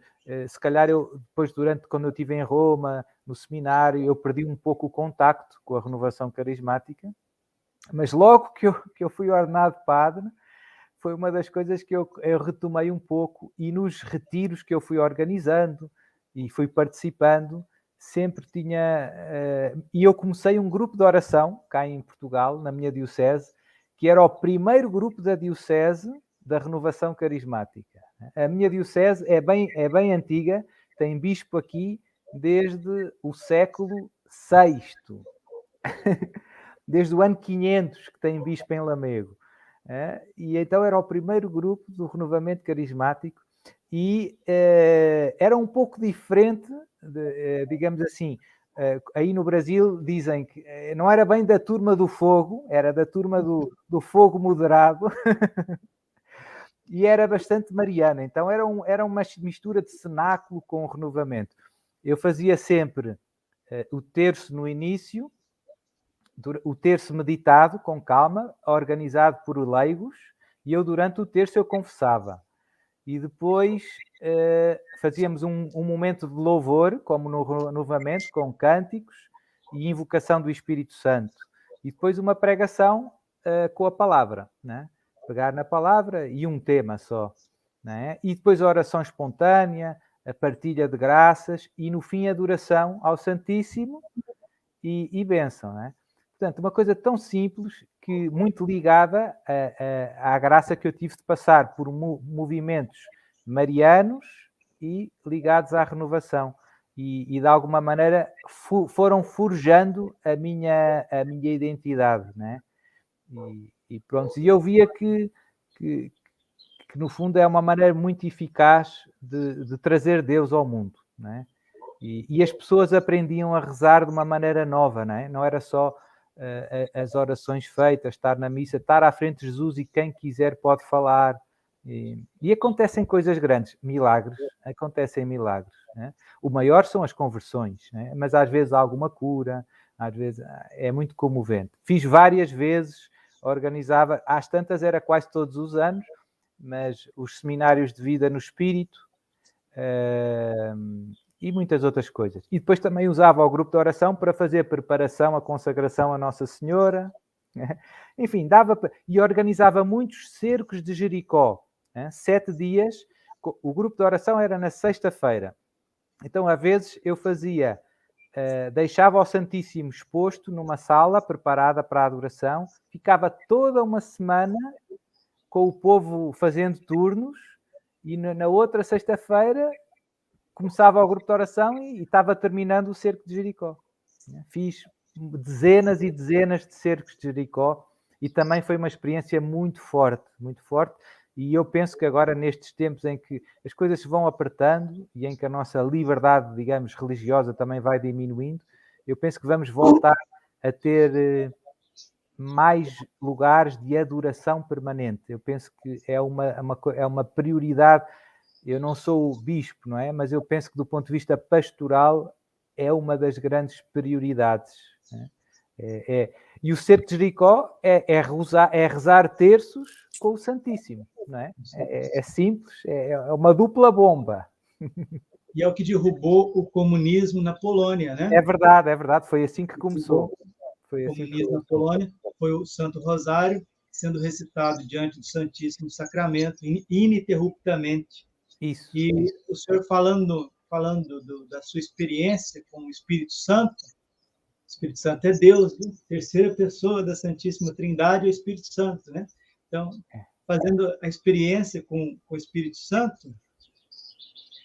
se calhar depois, quando eu estive em Roma, no seminário, eu perdi um pouco o contacto com a renovação carismática, mas logo que eu fui ordenado padre, foi uma das coisas que eu retomei um pouco, e nos retiros que eu fui organizando e fui participando, sempre tinha... e eu comecei um grupo de oração, cá em Portugal, na minha diocese, que era o primeiro grupo da diocese da renovação carismática. A minha diocese é bem antiga, tem bispo aqui desde o século VI. Desde o ano 500 que tem bispo em Lamego. E então era o primeiro grupo do renovamento carismático, e era um pouco diferente, digamos assim. Aí no Brasil dizem que não era bem da turma do fogo, era da turma do fogo moderado. E era bastante mariana, então era uma mistura de cenáculo com renovamento. Eu fazia sempre o terço no início, o terço meditado com calma, organizado por leigos, e eu durante o terço eu confessava. E depois fazíamos um momento de louvor, como no renovamento, com cânticos e invocação do Espírito Santo. E depois uma pregação com a palavra, né? Pegar na palavra e um tema só, né? E depois a oração espontânea, a partilha de graças e, no fim, a adoração ao Santíssimo e bênção, não é? Portanto, uma coisa tão simples que muito ligada à graça que eu tive de passar por movimentos marianos e ligados à renovação. E de alguma maneira foram forjando a minha identidade, né? E pronto, e eu via que no fundo é uma maneira muito eficaz de trazer Deus ao mundo, né? E as pessoas aprendiam a rezar de uma maneira nova, né? Não era só as orações feitas, estar na missa, estar à frente de Jesus e quem quiser pode falar. E acontecem coisas grandes, milagres, acontecem milagres, né? O maior são as conversões, né? Mas às vezes há alguma cura, às vezes é muito comovente. Fiz várias vezes, organizava, às tantas era quase todos os anos, mas os seminários de vida no Espírito e muitas outras coisas. E depois também usava o grupo de oração para fazer a preparação, a consagração a Nossa Senhora, né? Enfim, e organizava muitos cercos de Jericó, né? 7 dias, o grupo de oração era na sexta-feira. Então, às vezes, eu fazia, deixava o Santíssimo exposto numa sala preparada para a adoração, ficava toda uma semana com o povo fazendo turnos e na outra sexta-feira começava o grupo de oração e estava terminando o cerco de Jericó. Fiz dezenas e dezenas de cercos de Jericó e também foi uma experiência muito forte, muito forte. E eu penso que agora, nestes tempos em que as coisas se vão apertando e em que a nossa liberdade, digamos, religiosa também vai diminuindo, eu penso que vamos voltar a ter mais lugares de adoração permanente. Eu penso que é uma prioridade. Eu não sou o bispo, não é? Mas eu penso que, do ponto de vista pastoral, é uma das grandes prioridades, né? E o cerco de Jericó é rezar terços com o Santíssimo, não é? É simples, é uma dupla bomba. E é o que derrubou o comunismo na Polônia, né? É verdade, foi assim que começou. Foi assim que comunismo na Polônia foi o Santo Rosário sendo recitado diante do Santíssimo Sacramento ininterruptamente. Isso. E o senhor falando da sua experiência com o Espírito Santo é Deus, né? Terceira pessoa da Santíssima Trindade é o Espírito Santo, né? Então, fazendo a experiência com o Espírito Santo,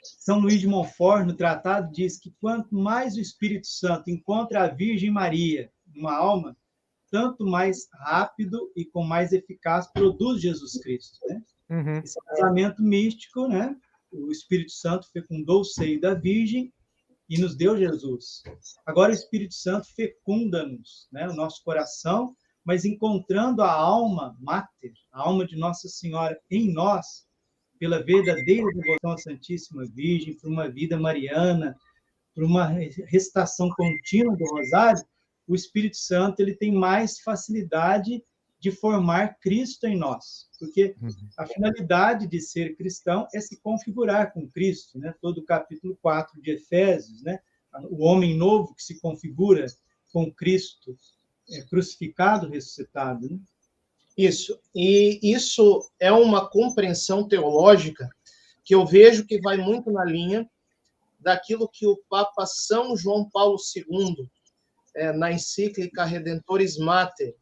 São Luís de Montfort, no tratado, diz que quanto mais o Espírito Santo encontra a Virgem Maria numa alma, tanto mais rápido e com mais eficaz produz Jesus Cristo, né? Uhum. Esse casamento místico, né? O Espírito Santo fecundou o seio da Virgem e nos deu Jesus. Agora o Espírito Santo fecunda-nos, né? O nosso coração, mas encontrando a alma máter, a alma de Nossa Senhora em nós, pela verdadeira devoção à Santíssima Virgem, por uma vida mariana, por uma recitação contínua do Rosário, o Espírito Santo ele tem mais facilidade de formar Cristo em nós, porque a finalidade de ser cristão é se configurar com Cristo, né? Todo o capítulo 4 de Efésios, né? O homem novo que se configura com Cristo crucificado, ressuscitado, né? Isso. E isso é uma compreensão teológica que eu vejo que vai muito na linha daquilo que o Papa São João Paulo II, na encíclica Redemptoris Mater,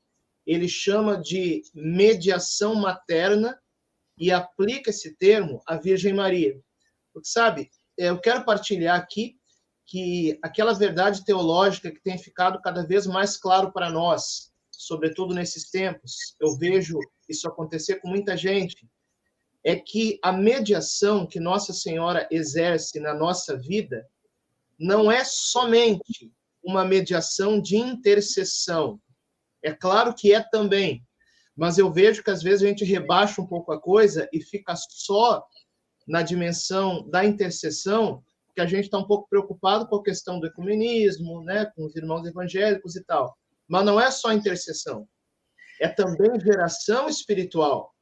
ele chama de mediação materna e aplica esse termo à Virgem Maria. Porque, sabe, eu quero partilhar aqui que aquela verdade teológica que tem ficado cada vez mais claro para nós, sobretudo nesses tempos, eu vejo isso acontecer com muita gente, é que a mediação que Nossa Senhora exerce na nossa vida não é somente uma mediação de intercessão. É claro que é também, mas eu vejo que às vezes a gente rebaixa um pouco a coisa e fica só na dimensão da intercessão, porque a gente está um pouco preocupado com a questão do ecumenismo, né, com os irmãos evangélicos e tal. Mas não é só intercessão, é também geração espiritual.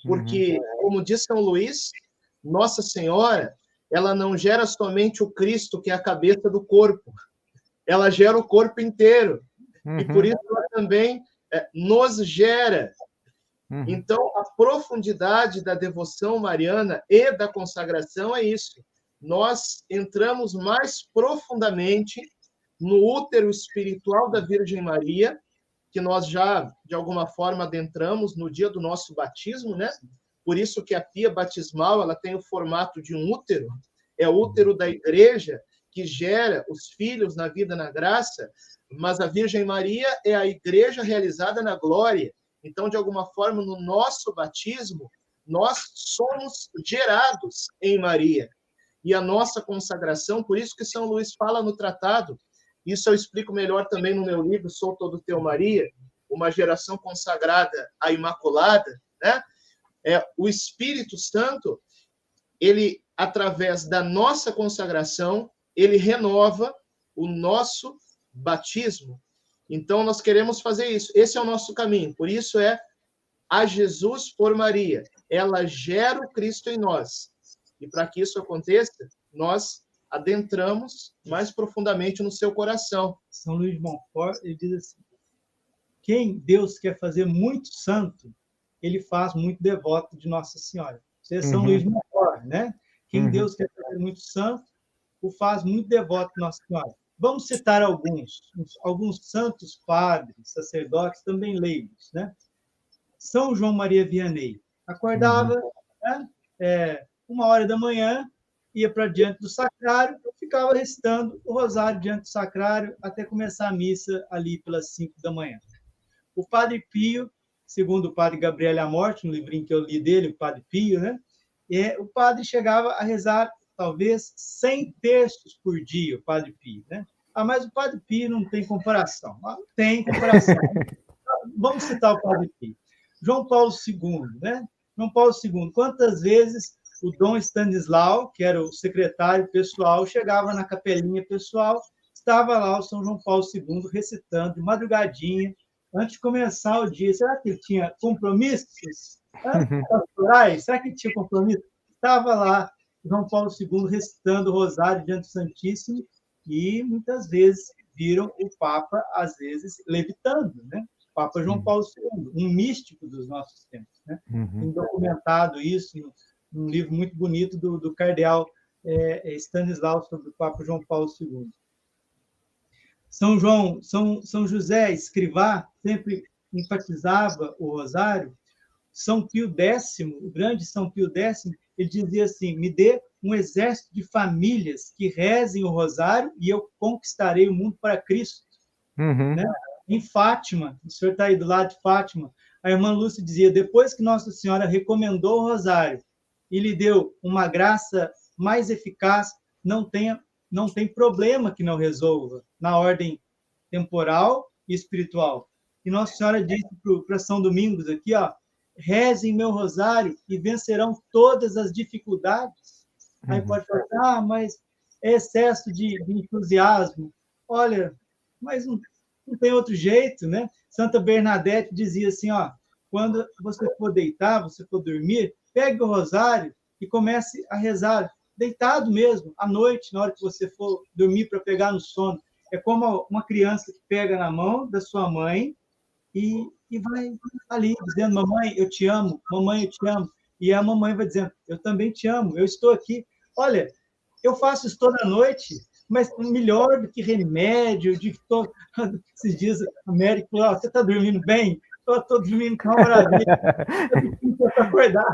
Porque, como diz São Luís, Nossa Senhora, ela não gera somente o Cristo, que é a cabeça do corpo, ela gera o corpo inteiro. E por isso ela também nos gera. Então, a profundidade da devoção mariana e da consagração é isso. nós entramos mais profundamente no útero espiritual da Virgem Maria, que nós já, de alguma forma, adentramos no dia do nosso batismo, né? Por isso que a pia batismal ela tem o formato de um útero, é o útero da igreja, que gera os filhos na vida, na graça, mas a Virgem Maria é a igreja realizada na glória. Então, de alguma forma, no nosso batismo, nós somos gerados em Maria. E a nossa consagração, por isso que São Luís fala no tratado, isso eu explico melhor também no meu livro, Sou Todo Teu, Maria, uma geração consagrada à Imaculada, né? O Espírito Santo, ele, através da nossa consagração, ele renova o nosso batismo. Então, nós queremos fazer isso. Esse é o nosso caminho. Por isso a Jesus por Maria. Ela gera o Cristo em nós. E para que isso aconteça, nós adentramos mais profundamente no seu coração. São Luís de Montfort, ele diz assim, quem Deus quer fazer muito santo, ele faz muito devoto de Nossa Senhora. Isso é São Luís de Montfort, né? Quem Deus quer fazer muito santo, o faz muito devoto de Nossa Senhora. Vamos citar alguns santos padres, sacerdotes, também leigos, né? São João Maria Vianney acordava, né? 1h da manhã, ia para diante do sacrário, ficava recitando o rosário diante do sacrário até começar a missa ali pelas 5 da manhã. O Padre Pio, segundo o Padre Gabriel Amorte, no livrinho que eu li dele, o Padre Pio, né? O padre chegava a rezar talvez 100 terços por dia, o Padre Pio, né? Mas o Padre Pio não tem comparação. Não tem comparação. Vamos citar o Padre Pio. João Paulo II, né? João Paulo II, quantas vezes o Dom Stanislau, que era o secretário pessoal, chegava na capelinha pessoal, estava lá o São João Paulo II recitando de madrugadinha, antes de começar o dia. Será que ele tinha compromissos pastorais? Será que ele tinha compromisso? Estava lá João Paulo II recitando o rosário diante do Santíssimo e muitas vezes viram o Papa, às vezes, levitando, né? Papa João Paulo II, um místico dos nossos tempos, né? Tem documentado isso num livro muito bonito do cardeal Stanislau sobre o Papa João Paulo II. São José Escrivá sempre enfatizava o rosário. São Pio X, o grande São Pio X, ele dizia assim, me dê um exército de famílias que rezem o rosário e eu conquistarei o mundo para Cristo. Né? Em Fátima, o senhor está aí do lado de Fátima, a irmã Lúcia dizia, depois que Nossa Senhora recomendou o rosário e lhe deu uma graça mais eficaz, não tem problema que não resolva na ordem temporal e espiritual. E Nossa Senhora disse para São Domingos aqui, ó, rezem meu rosário e vencerão todas as dificuldades. Aí pode falar, mas é excesso de entusiasmo. Olha, mas não tem outro jeito, né? Santa Bernadette dizia assim, ó, quando você for deitar, você for dormir, pegue o rosário e comece a rezar, deitado mesmo, à noite, na hora que você for dormir para pegar no sono. É como uma criança que pega na mão da sua mãe e vai ali dizendo, mamãe, eu te amo, mamãe, eu te amo. E a mamãe vai dizendo, eu também te amo, eu estou aqui. Olha, eu faço isso toda noite, mas melhor do que remédio, esses dias o médico falou, você está dormindo bem? Estou dormindo com uma maravilha. Eu preciso acordar.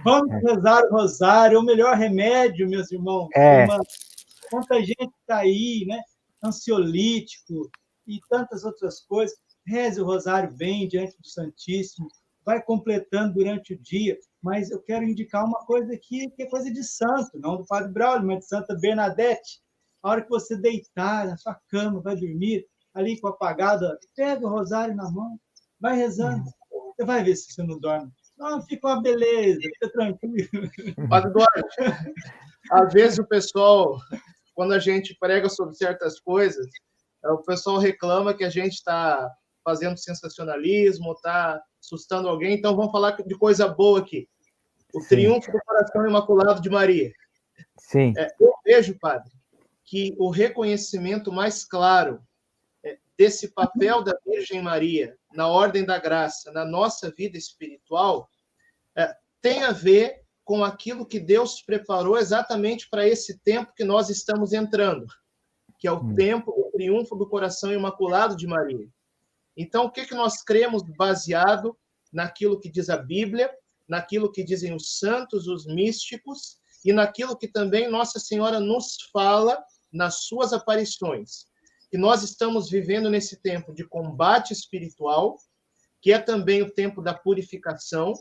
Vamos rezar o rosário, é o melhor remédio, meus irmãos. Quanta gente está aí, né? Ansiolítico e tantas outras coisas. Reze o rosário bem diante do Santíssimo, vai completando durante o dia. Mas eu quero indicar uma coisa aqui, que é coisa de santo, não do Padre Braulio, mas de Santa Bernadette. A hora que você deitar na sua cama, vai dormir, ali com a apagada, pega o rosário na mão, vai rezando. Você vai ver se você não dorme. Não, fica uma beleza, fica tranquilo. Padre Duarte, às vezes o pessoal, quando a gente prega sobre certas coisas, o pessoal reclama que a gente está fazendo sensacionalismo, está assustando alguém, então vamos falar de coisa boa aqui. O triunfo do coração imaculado de Maria. Sim. Eu vejo, padre, que o reconhecimento mais claro desse papel da Virgem Maria na ordem da graça, na nossa vida espiritual, tem a ver com aquilo que Deus preparou exatamente para esse tempo que nós estamos entrando, que é o tempo do triunfo do coração imaculado de Maria. Então, o que nós cremos baseado naquilo que diz a Bíblia, naquilo que dizem os santos, os místicos, e naquilo que também Nossa Senhora nos fala nas suas aparições. Que nós estamos vivendo nesse tempo de combate espiritual, que é também o tempo da purificação,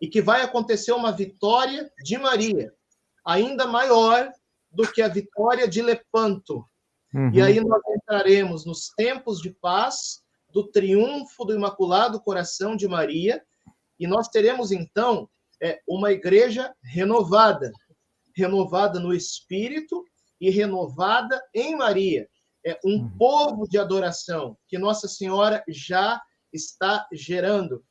e que vai acontecer uma vitória de Maria, ainda maior do que a vitória de Lepanto. E aí nós entraremos nos tempos de paz, do triunfo do Imaculado Coração de Maria, e nós teremos, então, uma igreja renovada, renovada no Espírito e renovada em Maria. É um povo de adoração que Nossa Senhora já está gerando.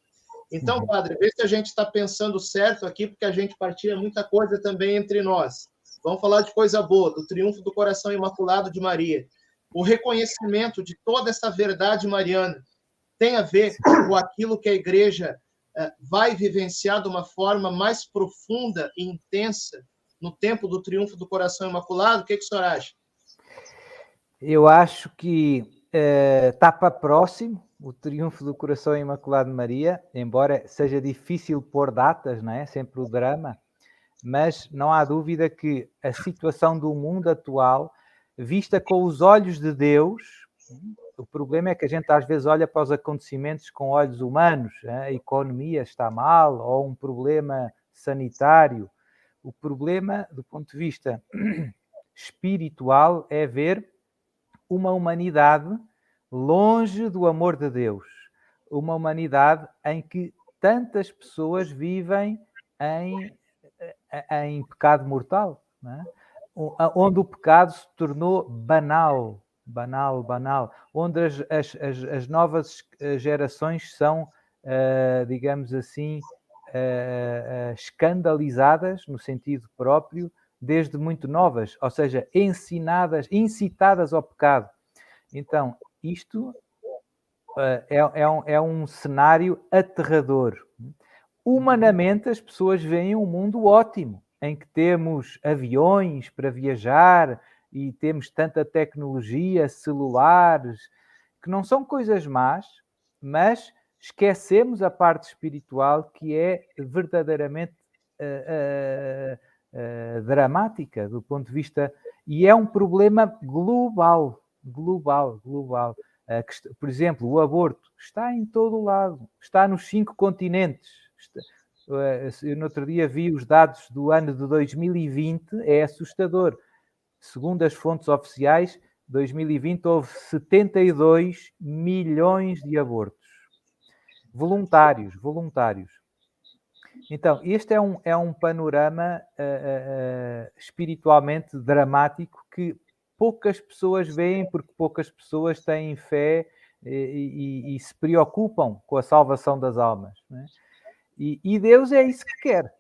Então, padre, vê se a gente está pensando certo aqui, porque a gente partilha muita coisa também entre nós. Vamos falar de coisa boa, do triunfo do coração imaculado de Maria. O reconhecimento de toda essa verdade mariana tem a ver com aquilo que a igreja vai vivenciar de uma forma mais profunda e intensa no tempo do triunfo do coração imaculado? O que o senhor acha? Eu acho que está para próximo o triunfo do coração imaculado de Maria, embora seja difícil pôr datas, não é? Sempre o drama, mas não há dúvida que a situação do mundo atual, vista com os olhos de Deus, o problema é que a gente às vezes olha para os acontecimentos com olhos humanos, a economia está mal, ou um problema sanitário. O problema, do ponto de vista espiritual, é ver uma humanidade longe do amor de Deus. Uma humanidade em que tantas pessoas vivem em pecado mortal, não é? Onde o pecado se tornou banal, onde as novas gerações são, digamos assim, escandalizadas, no sentido próprio, desde muito novas, ou seja, incitadas ao pecado. Então, isto é um cenário aterrador. Humanamente, as pessoas veem um mundo ótimo, em que temos aviões para viajar e temos tanta tecnologia, celulares, que não são coisas más, mas esquecemos a parte espiritual, que é verdadeiramente dramática do ponto de vista, e é um problema global. Por exemplo, o aborto está em todo o lado, está nos 5 continentes. Eu no outro dia vi os dados do ano de 2020, é assustador. Segundo as fontes oficiais, 2020 houve 72 milhões de abortos. Voluntários. Então, este é um panorama espiritualmente dramático que poucas pessoas veem, porque poucas pessoas têm fé e se preocupam com a salvação das almas, não é? E Deus é isso que quer.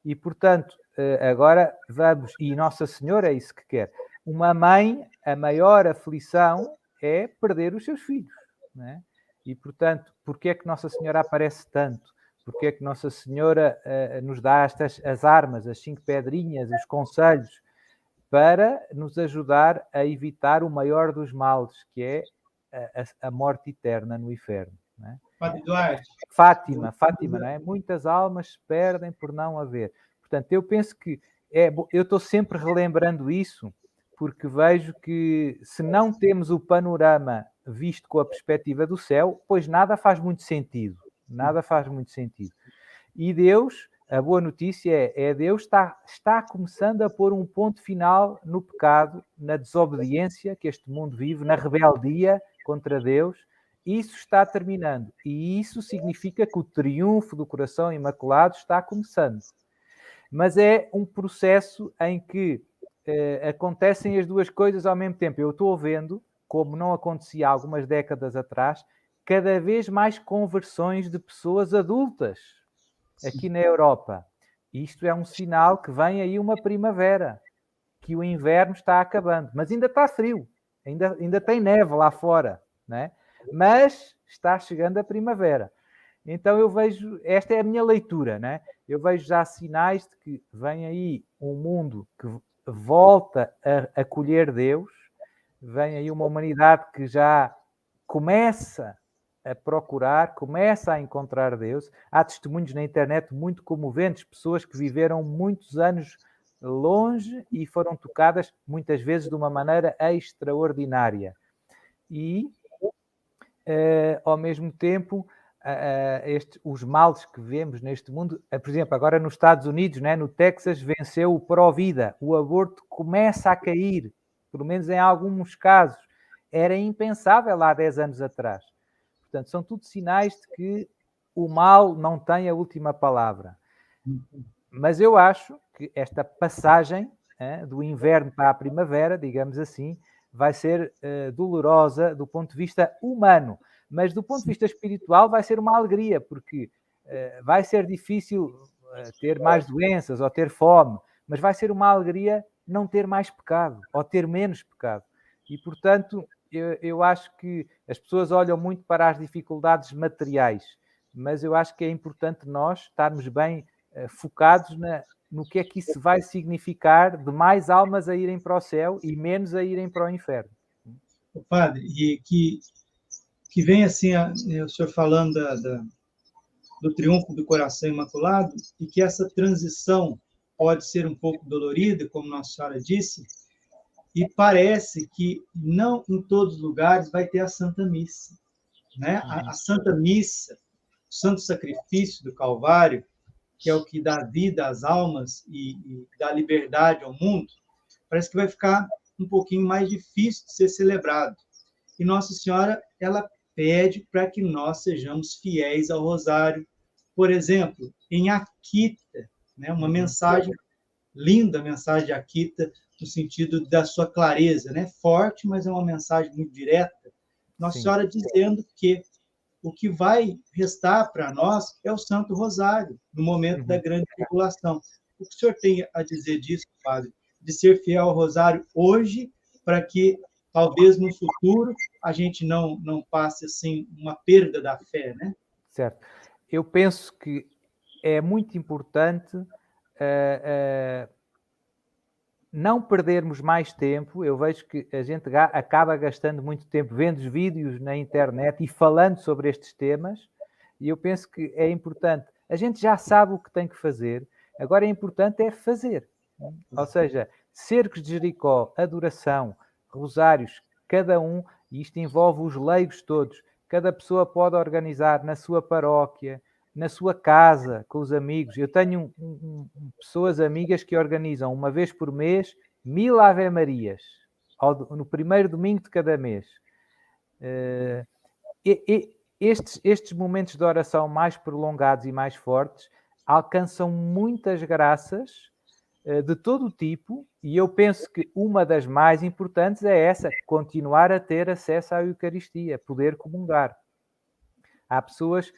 E, portanto, agora vamos... E Nossa Senhora é isso que quer. Uma mãe, a maior aflição é perder os seus filhos, não é? E, portanto, porquê é que Nossa Senhora aparece tanto? Porquê é que Nossa Senhora nos dá as armas, as 5 pedrinhas, os conselhos, para nos ajudar a evitar o maior dos males, que é a morte eterna no inferno, não é? Padre Duarte. Fátima, não é? Muitas almas se perdem por não haver. Portanto, eu penso que eu estou sempre relembrando isso, porque vejo que se não temos o panorama visto com a perspectiva do céu, pois nada faz muito sentido. E Deus, a boa notícia Deus está começando a pôr um ponto final no pecado, na desobediência que este mundo vive, na rebeldia contra Deus. Isso está terminando. E isso significa que o triunfo do coração imaculado está começando. Mas é um processo em que acontecem as duas coisas ao mesmo tempo. Eu estou vendo, como não acontecia há algumas décadas atrás, cada vez mais conversões de pessoas adultas aqui na Europa. Isto é um sinal que vem aí uma primavera, que o inverno está acabando. Mas ainda está frio, ainda tem neve lá fora, não é? Mas está chegando a primavera. Então eu vejo, esta é a minha leitura, né? Eu vejo já sinais de que vem aí um mundo que volta a acolher Deus, vem aí uma humanidade que já começa a procurar, começa a encontrar Deus. Há testemunhos na internet muito comoventes, pessoas que viveram muitos anos longe e foram tocadas muitas vezes de uma maneira extraordinária. E, ao mesmo tempo, os males que vemos neste mundo, por exemplo, agora nos Estados Unidos, né, no Texas, venceu o pró-vida, o aborto começa a cair, pelo menos em alguns casos. Era impensável há 10 anos atrás. Portanto, são tudo sinais de que o mal não tem a última palavra. Mas eu acho que esta passagem do inverno para a primavera, digamos assim, vai ser dolorosa do ponto de vista humano. Mas do ponto de vista espiritual vai ser uma alegria, porque vai ser difícil ter mais doenças ou ter fome, mas vai ser uma alegria não ter mais pecado ou ter menos pecado. E, portanto, eu acho que as pessoas olham muito para as dificuldades materiais, mas eu acho que é importante nós estarmos bem focados no que é que isso vai significar de mais almas a irem para o céu e menos a irem para o inferno. Padre, e que vem assim, o senhor falando do triunfo do coração imaculado, e que essa transição pode ser um pouco dolorida, como Nossa Senhora disse, e parece que não em todos os lugares vai ter a Santa Missa, né? A Santa Missa, o Santo Sacrifício do Calvário, que é o que dá vida às almas e dá liberdade ao mundo, parece que vai ficar um pouquinho mais difícil de ser celebrado. E Nossa Senhora, ela pede para que nós sejamos fiéis ao rosário. Por exemplo, em Akita, né, uma mensagem, linda mensagem de Akita, no sentido da sua clareza, né? Forte, mas é uma mensagem muito direta. Nossa Senhora dizendo que o que vai restar para nós é o Santo Rosário, no momento da grande tribulação. O que o senhor tem a dizer disso, padre? De ser fiel ao Rosário hoje, para que talvez no futuro a gente não passe assim uma perda da fé, né? Certo. Eu penso que é muito importante não perdermos mais tempo. Eu vejo que a gente acaba gastando muito tempo vendo vídeos na internet e falando sobre estes temas, e eu penso que é importante. A gente já sabe o que tem que fazer, agora é importante é fazer. Ou seja, cercos de Jericó, adoração, rosários, cada um, e isto envolve os leigos todos, cada pessoa pode organizar na sua paróquia, na sua casa, com os amigos. Eu tenho pessoas amigas que organizam uma vez por mês 1000 Ave-Marias, no primeiro domingo de cada mês. Estes momentos de oração mais prolongados e mais fortes alcançam muitas graças de todo o tipo, e eu penso que uma das mais importantes é essa, continuar a ter acesso à Eucaristia, poder comungar. Há pessoas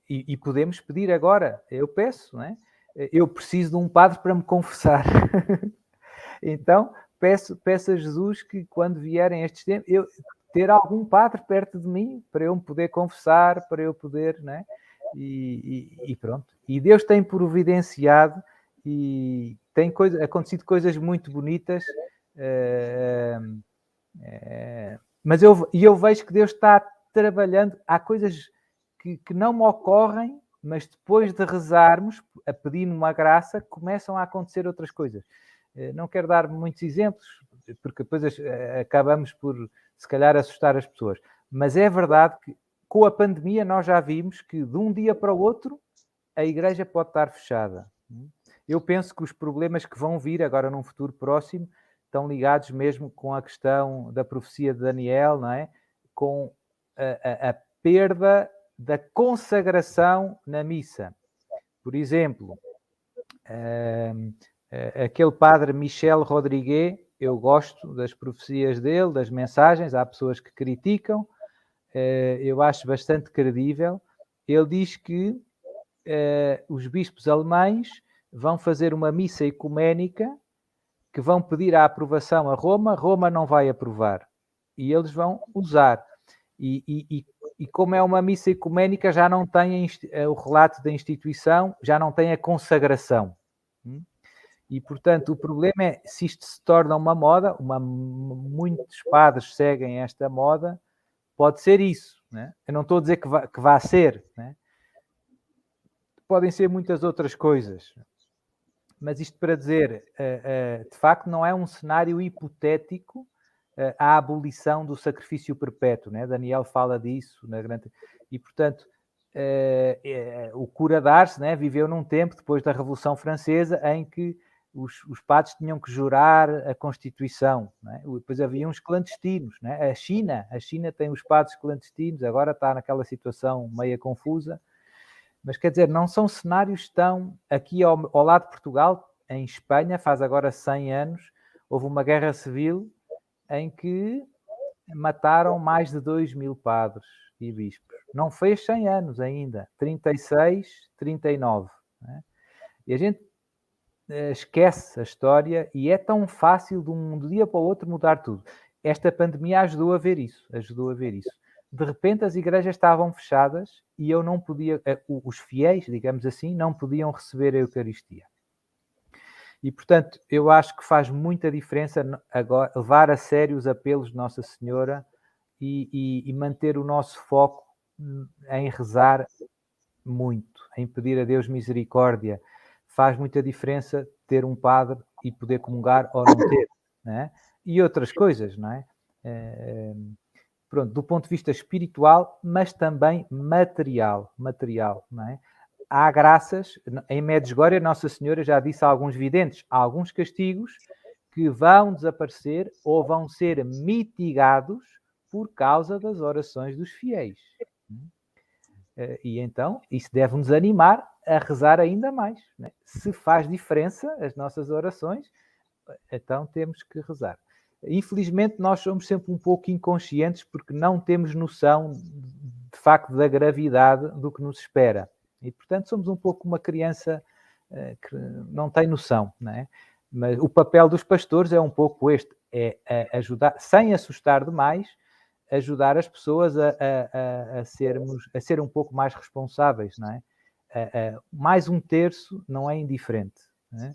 e podemos pedir agora, eu peço, não é? Eu preciso de um padre para me confessar. Então, peço a Jesus que quando vierem estes tempos, eu ter algum padre perto de mim para eu me poder confessar, para eu poder, não é? E pronto. E Deus tem providenciado e tem acontecido coisas muito bonitas, mas eu vejo que Deus está trabalhando. Há coisas que não me ocorrem, mas depois de rezarmos, a pedir-me uma graça, começam a acontecer outras coisas. Não quero dar muitos exemplos, porque depois acabamos por, se calhar, assustar as pessoas. Mas é verdade que, com a pandemia, nós já vimos que, de um dia para o outro, a igreja pode estar fechada. Eu penso que os problemas que vão vir agora num futuro próximo estão ligados mesmo com a questão da profecia de Daniel, não é? Com a perda da consagração na missa. Por exemplo, aquele padre Michel Rodrigues, eu gosto das profecias dele, das mensagens, há pessoas que criticam, eu acho bastante credível. Ele diz que os bispos alemães vão fazer uma missa ecuménica que vão pedir a aprovação a Roma, Roma não vai aprovar. E eles vão usar. E E como é uma missa ecuménica, já não tem o relato da instituição, já não tem a consagração. E, portanto, o problema é, se isto se torna uma moda, muitos padres seguem esta moda, pode ser isso, né? Eu não estou a dizer que vá ser, né? Podem ser muitas outras coisas. Mas isto para dizer, de facto, não é um cenário hipotético a abolição do sacrifício perpétuo, né? Daniel fala disso. E, portanto, o cura d'Ars, né, viveu num tempo, depois da Revolução Francesa, em que os padres tinham que jurar a Constituição, né? Depois havia uns clandestinos, né? A China tem os padres clandestinos, agora está naquela situação meia confusa. Mas, quer dizer, não são cenários tão... Aqui ao lado de Portugal, em Espanha, faz agora 100 anos, houve uma guerra civil em que mataram mais de 2.000 padres e bispos. Não fez 100 anos ainda, 36, 39. Né? E a gente esquece a história e é tão fácil de um dia para o outro mudar tudo. Esta pandemia ajudou a ver isso. De repente as igrejas estavam fechadas e eu não podia, os fiéis, digamos assim, não podiam receber a Eucaristia. E, portanto, eu acho que faz muita diferença agora levar a sério os apelos de Nossa Senhora e manter o nosso foco em rezar muito, em pedir a Deus misericórdia. Faz muita diferença ter um padre e poder comungar ou não ter, né? E outras coisas, não é? Pronto, do ponto de vista espiritual, mas também material, não é? Há graças, em Medjugorje, Nossa Senhora já disse a alguns videntes, há alguns castigos que vão desaparecer ou vão ser mitigados por causa das orações dos fiéis. E então, isso deve-nos animar a rezar ainda mais, né? Se faz diferença as nossas orações, então temos que rezar. Infelizmente, nós somos sempre um pouco inconscientes porque não temos noção, de facto, da gravidade do que nos espera. E, portanto, somos um pouco uma criança que não tem noção, não é? Mas o papel dos pastores é um pouco este, é ajudar, sem assustar demais, ajudar as pessoas a ser um pouco mais responsáveis, não é? Mais um terço não é indiferente, não é?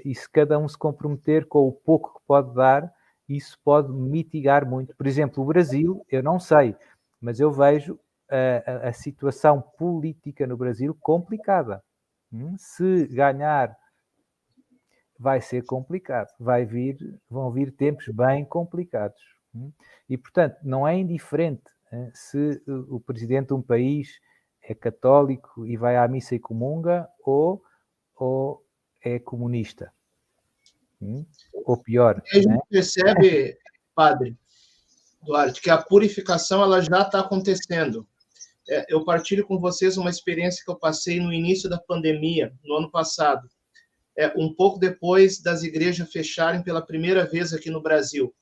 E se cada um se comprometer com o pouco que pode dar, isso pode mitigar muito. Por exemplo, o Brasil, eu não sei, mas eu vejo a situação política no Brasil complicada. Se ganhar, vai ser complicado. Vão vir tempos bem complicados. E, portanto, não é indiferente se o presidente de um país é católico e vai à missa e comunga ou é comunista. Ou pior. A gente percebe, padre Duarte, que a purificação ela já está acontecendo. Eu partilho com vocês uma experiência que eu passei no início da pandemia, no ano passado. Um pouco depois das igrejas fecharem pela primeira vez aqui no Brasil.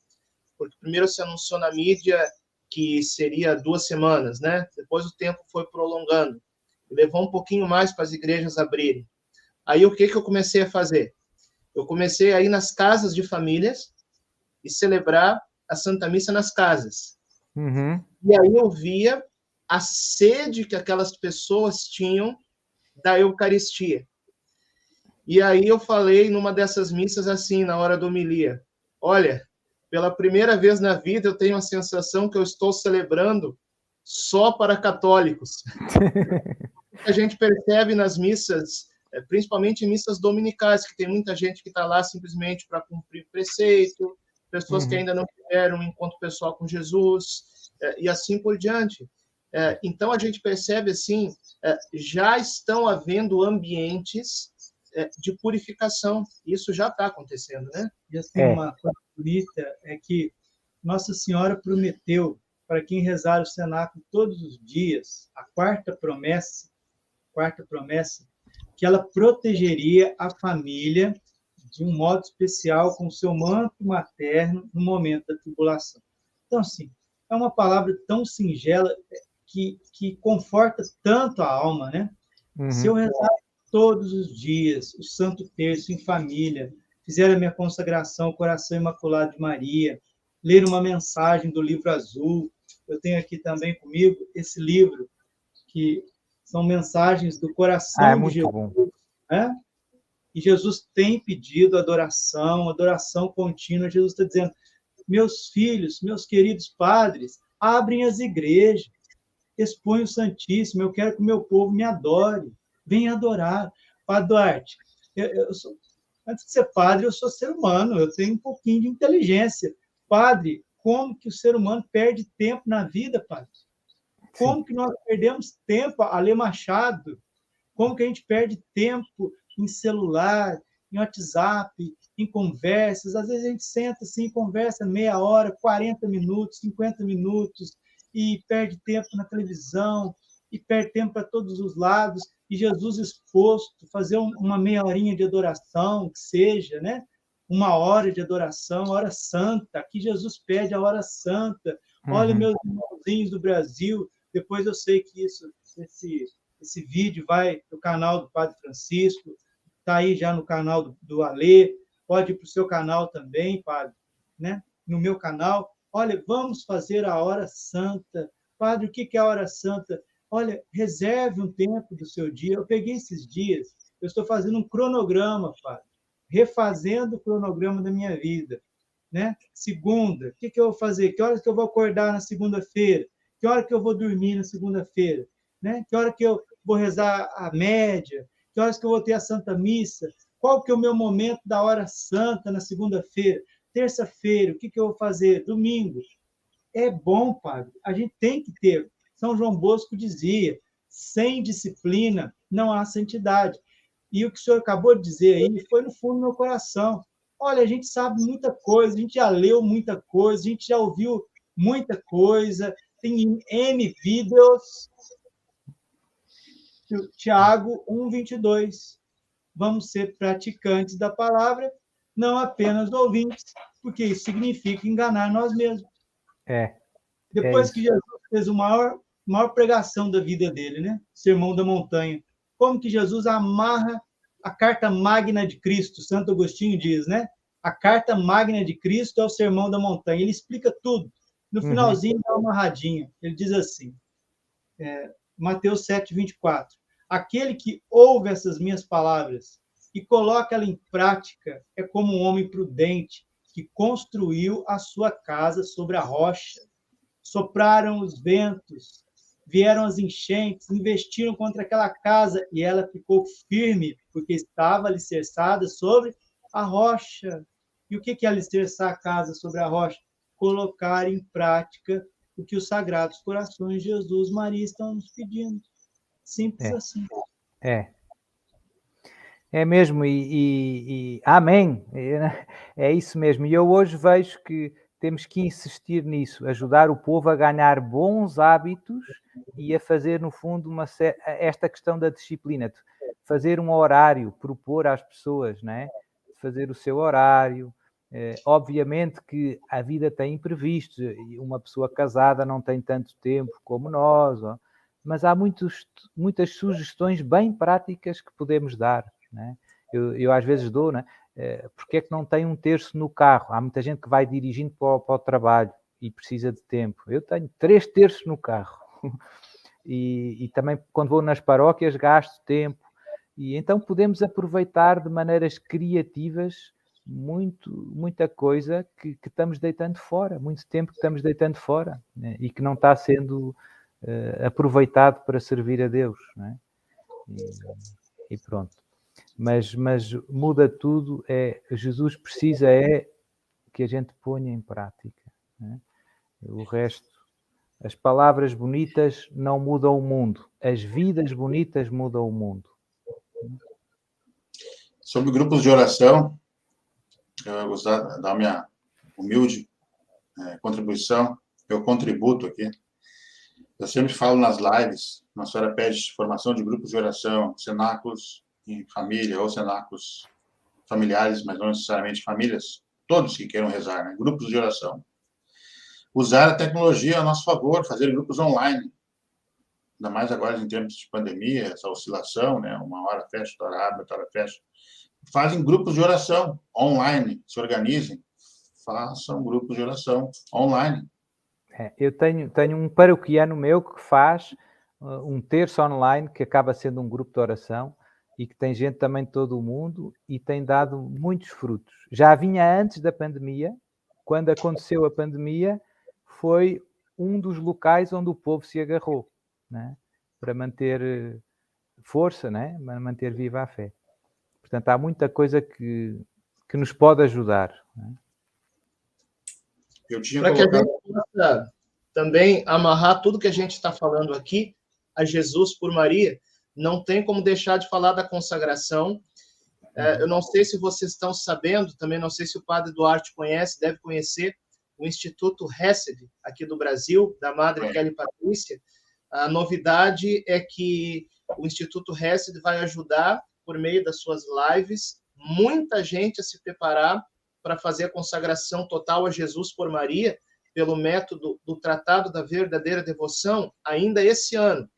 Porque primeiro se anunciou na mídia que seria 2 semanas, né? Depois o tempo foi prolongando. Levou um pouquinho mais para as igrejas abrirem. Aí o que eu comecei a fazer? Eu comecei a ir nas casas de famílias e celebrar a Santa Missa nas casas. Uhum. E aí eu via a sede que aquelas pessoas tinham da Eucaristia. E aí eu falei numa dessas missas assim, na hora da homilia, olha, pela primeira vez na vida eu tenho a sensação que eu estou celebrando só para católicos. A gente percebe nas missas, principalmente em missas dominicais, que tem muita gente que está lá simplesmente para cumprir preceito, pessoas que ainda não tiveram um encontro pessoal com Jesus, e assim por diante. Então, a gente percebe, assim, já estão havendo ambientes de purificação. Isso já está acontecendo, né? E assim, uma coisa bonita é que Nossa Senhora prometeu para quem rezar o cenáculo todos os dias, a quarta promessa, que ela protegeria a família de um modo especial com o seu manto materno no momento da tribulação. Então, assim, é uma palavra tão singela que conforta tanto a alma, né? Se eu rezar todos os dias o Santo Terço em família, fizer a minha consagração ao Coração Imaculado de Maria, ler uma mensagem do Livro Azul, eu tenho aqui também comigo esse livro, que são mensagens do coração de muito Jesus, bom. né? E Jesus tem pedido adoração, adoração contínua. Jesus está dizendo, meus filhos, meus queridos padres, abrem as igrejas, expõem o Santíssimo, eu quero que o meu povo me adore, venha adorar. Padre Duarte, antes de ser padre, eu sou ser humano, eu tenho um pouquinho de inteligência. Padre, como que o ser humano perde tempo na vida, padre? Como que nós perdemos tempo a ler Machado? Como que a gente perde tempo em celular, em WhatsApp, em conversas? Às vezes a gente senta assim e conversa meia hora, 40 minutos, 50 minutos, e perde tempo na televisão, e perde tempo para todos os lados, e Jesus exposto, fazer uma meia horinha de adoração, que seja, né? Uma hora de adoração, hora santa, aqui Jesus pede a hora santa. Olha, meus irmãozinhos do Brasil, depois eu sei que esse vídeo vai no canal do Padre Francisco, está aí já no canal do Alê, pode ir para o seu canal também, Padre, né? No meu canal. Olha, vamos fazer a hora santa. Padre, o que é a hora santa? Olha, reserve um tempo do seu dia. Eu peguei esses dias, eu estou fazendo um cronograma, Padre, refazendo o cronograma da minha vida, né? Segunda, o que eu vou fazer? Que horas que eu vou acordar na segunda-feira? Que hora que eu vou dormir na segunda-feira? Né? Que hora que eu vou rezar a média? Que horas que eu vou ter a Santa Missa? Qual que é o meu momento da hora santa na segunda-feira? Terça-feira, o que eu vou fazer? Domingo. É bom, padre. A gente tem que ter. São João Bosco dizia, sem disciplina não há santidade. E o que o senhor acabou de dizer aí foi no fundo do meu coração. Olha, a gente sabe muita coisa, a gente já leu muita coisa, a gente já ouviu muita coisa, tem N vídeos. Tiago 1:22. Vamos ser praticantes da palavra, não apenas ouvintes, porque isso significa enganar nós mesmos. Depois que Jesus fez a maior pregação da vida dele, né? Sermão da Montanha. Como que Jesus amarra a carta magna de Cristo? Santo Agostinho diz, né? A carta magna de Cristo é o Sermão da Montanha. Ele explica tudo. No finalzinho, dá uma amarradinha. Ele diz assim, Mateus 7:24. Aquele que ouve essas minhas palavras e coloca ela em prática é como um homem prudente que construiu a sua casa sobre a rocha. Sopraram os ventos, vieram as enchentes, investiram contra aquela casa e ela ficou firme, porque estava alicerçada sobre a rocha. E o que é alicerçar a casa sobre a rocha? Colocar em prática o que os Sagrados Corações de Jesus e Maria estão nos pedindo. Simples assim. É mesmo, amém, é isso mesmo. E eu hoje vejo que temos que insistir nisso, ajudar o povo a ganhar bons hábitos e a fazer, no fundo, esta questão da disciplina, fazer um horário, propor às pessoas, né? Fazer o seu horário. Obviamente que a vida tem imprevistos, e uma pessoa casada não tem tanto tempo como nós, mas há muitas sugestões bem práticas que podemos dar, né? Eu às vezes dou, né? Porque é que não tem um terço no carro? Há muita gente que vai dirigindo para o trabalho e precisa de tempo. Eu tenho 3 terços no carro. E também, quando vou nas paróquias, gasto tempo. E então podemos aproveitar de maneiras criativas muita coisa que estamos deitando fora, muito tempo que estamos deitando fora, né? E que não está sendo aproveitado para servir a Deus, né? E pronto. Mas muda tudo, Jesus precisa que a gente ponha em prática, né? O resto, as palavras bonitas não mudam o mundo, as vidas bonitas mudam o mundo. Sobre grupos de oração, eu gostaria de dar minha humilde contribuição, eu contributo aqui. Eu sempre falo nas lives, a senhora pede formação de grupos de oração, cenáculos em família ou cenáculos familiares, mas não necessariamente famílias, todos que queiram rezar, né? Grupos de oração. Usar a tecnologia a nosso favor, fazer grupos online, ainda mais agora em tempos de pandemia, essa oscilação, né? Uma hora fecha, outra hora abre, outra hora fecha. Fazem grupos de oração online, se organizem, façam grupos de oração online. Eu tenho um paroquiano meu que faz um terço online, que acaba sendo um grupo de oração, e que tem gente também de todo o mundo e tem dado muitos frutos. Já vinha antes da pandemia. Quando aconteceu a pandemia, foi um dos locais onde o povo se agarrou, né? Para manter força, né? Para manter viva a fé. Portanto, há muita coisa que nos pode ajudar, né? Eu tinha Para que a colocado... gente possa também amarrar tudo que a gente está falando aqui a Jesus por Maria, não tem como deixar de falar da consagração. Eu não sei se vocês estão sabendo, também não sei se o padre Duarte conhece, deve conhecer, o Instituto Hesed, aqui do Brasil, da Madre Kelly Patrícia. A novidade é que o Instituto Hesed vai ajudar, por meio das suas lives, muita gente a se preparar para fazer a consagração total a Jesus por Maria, pelo método do Tratado da Verdadeira Devoção, ainda esse ano.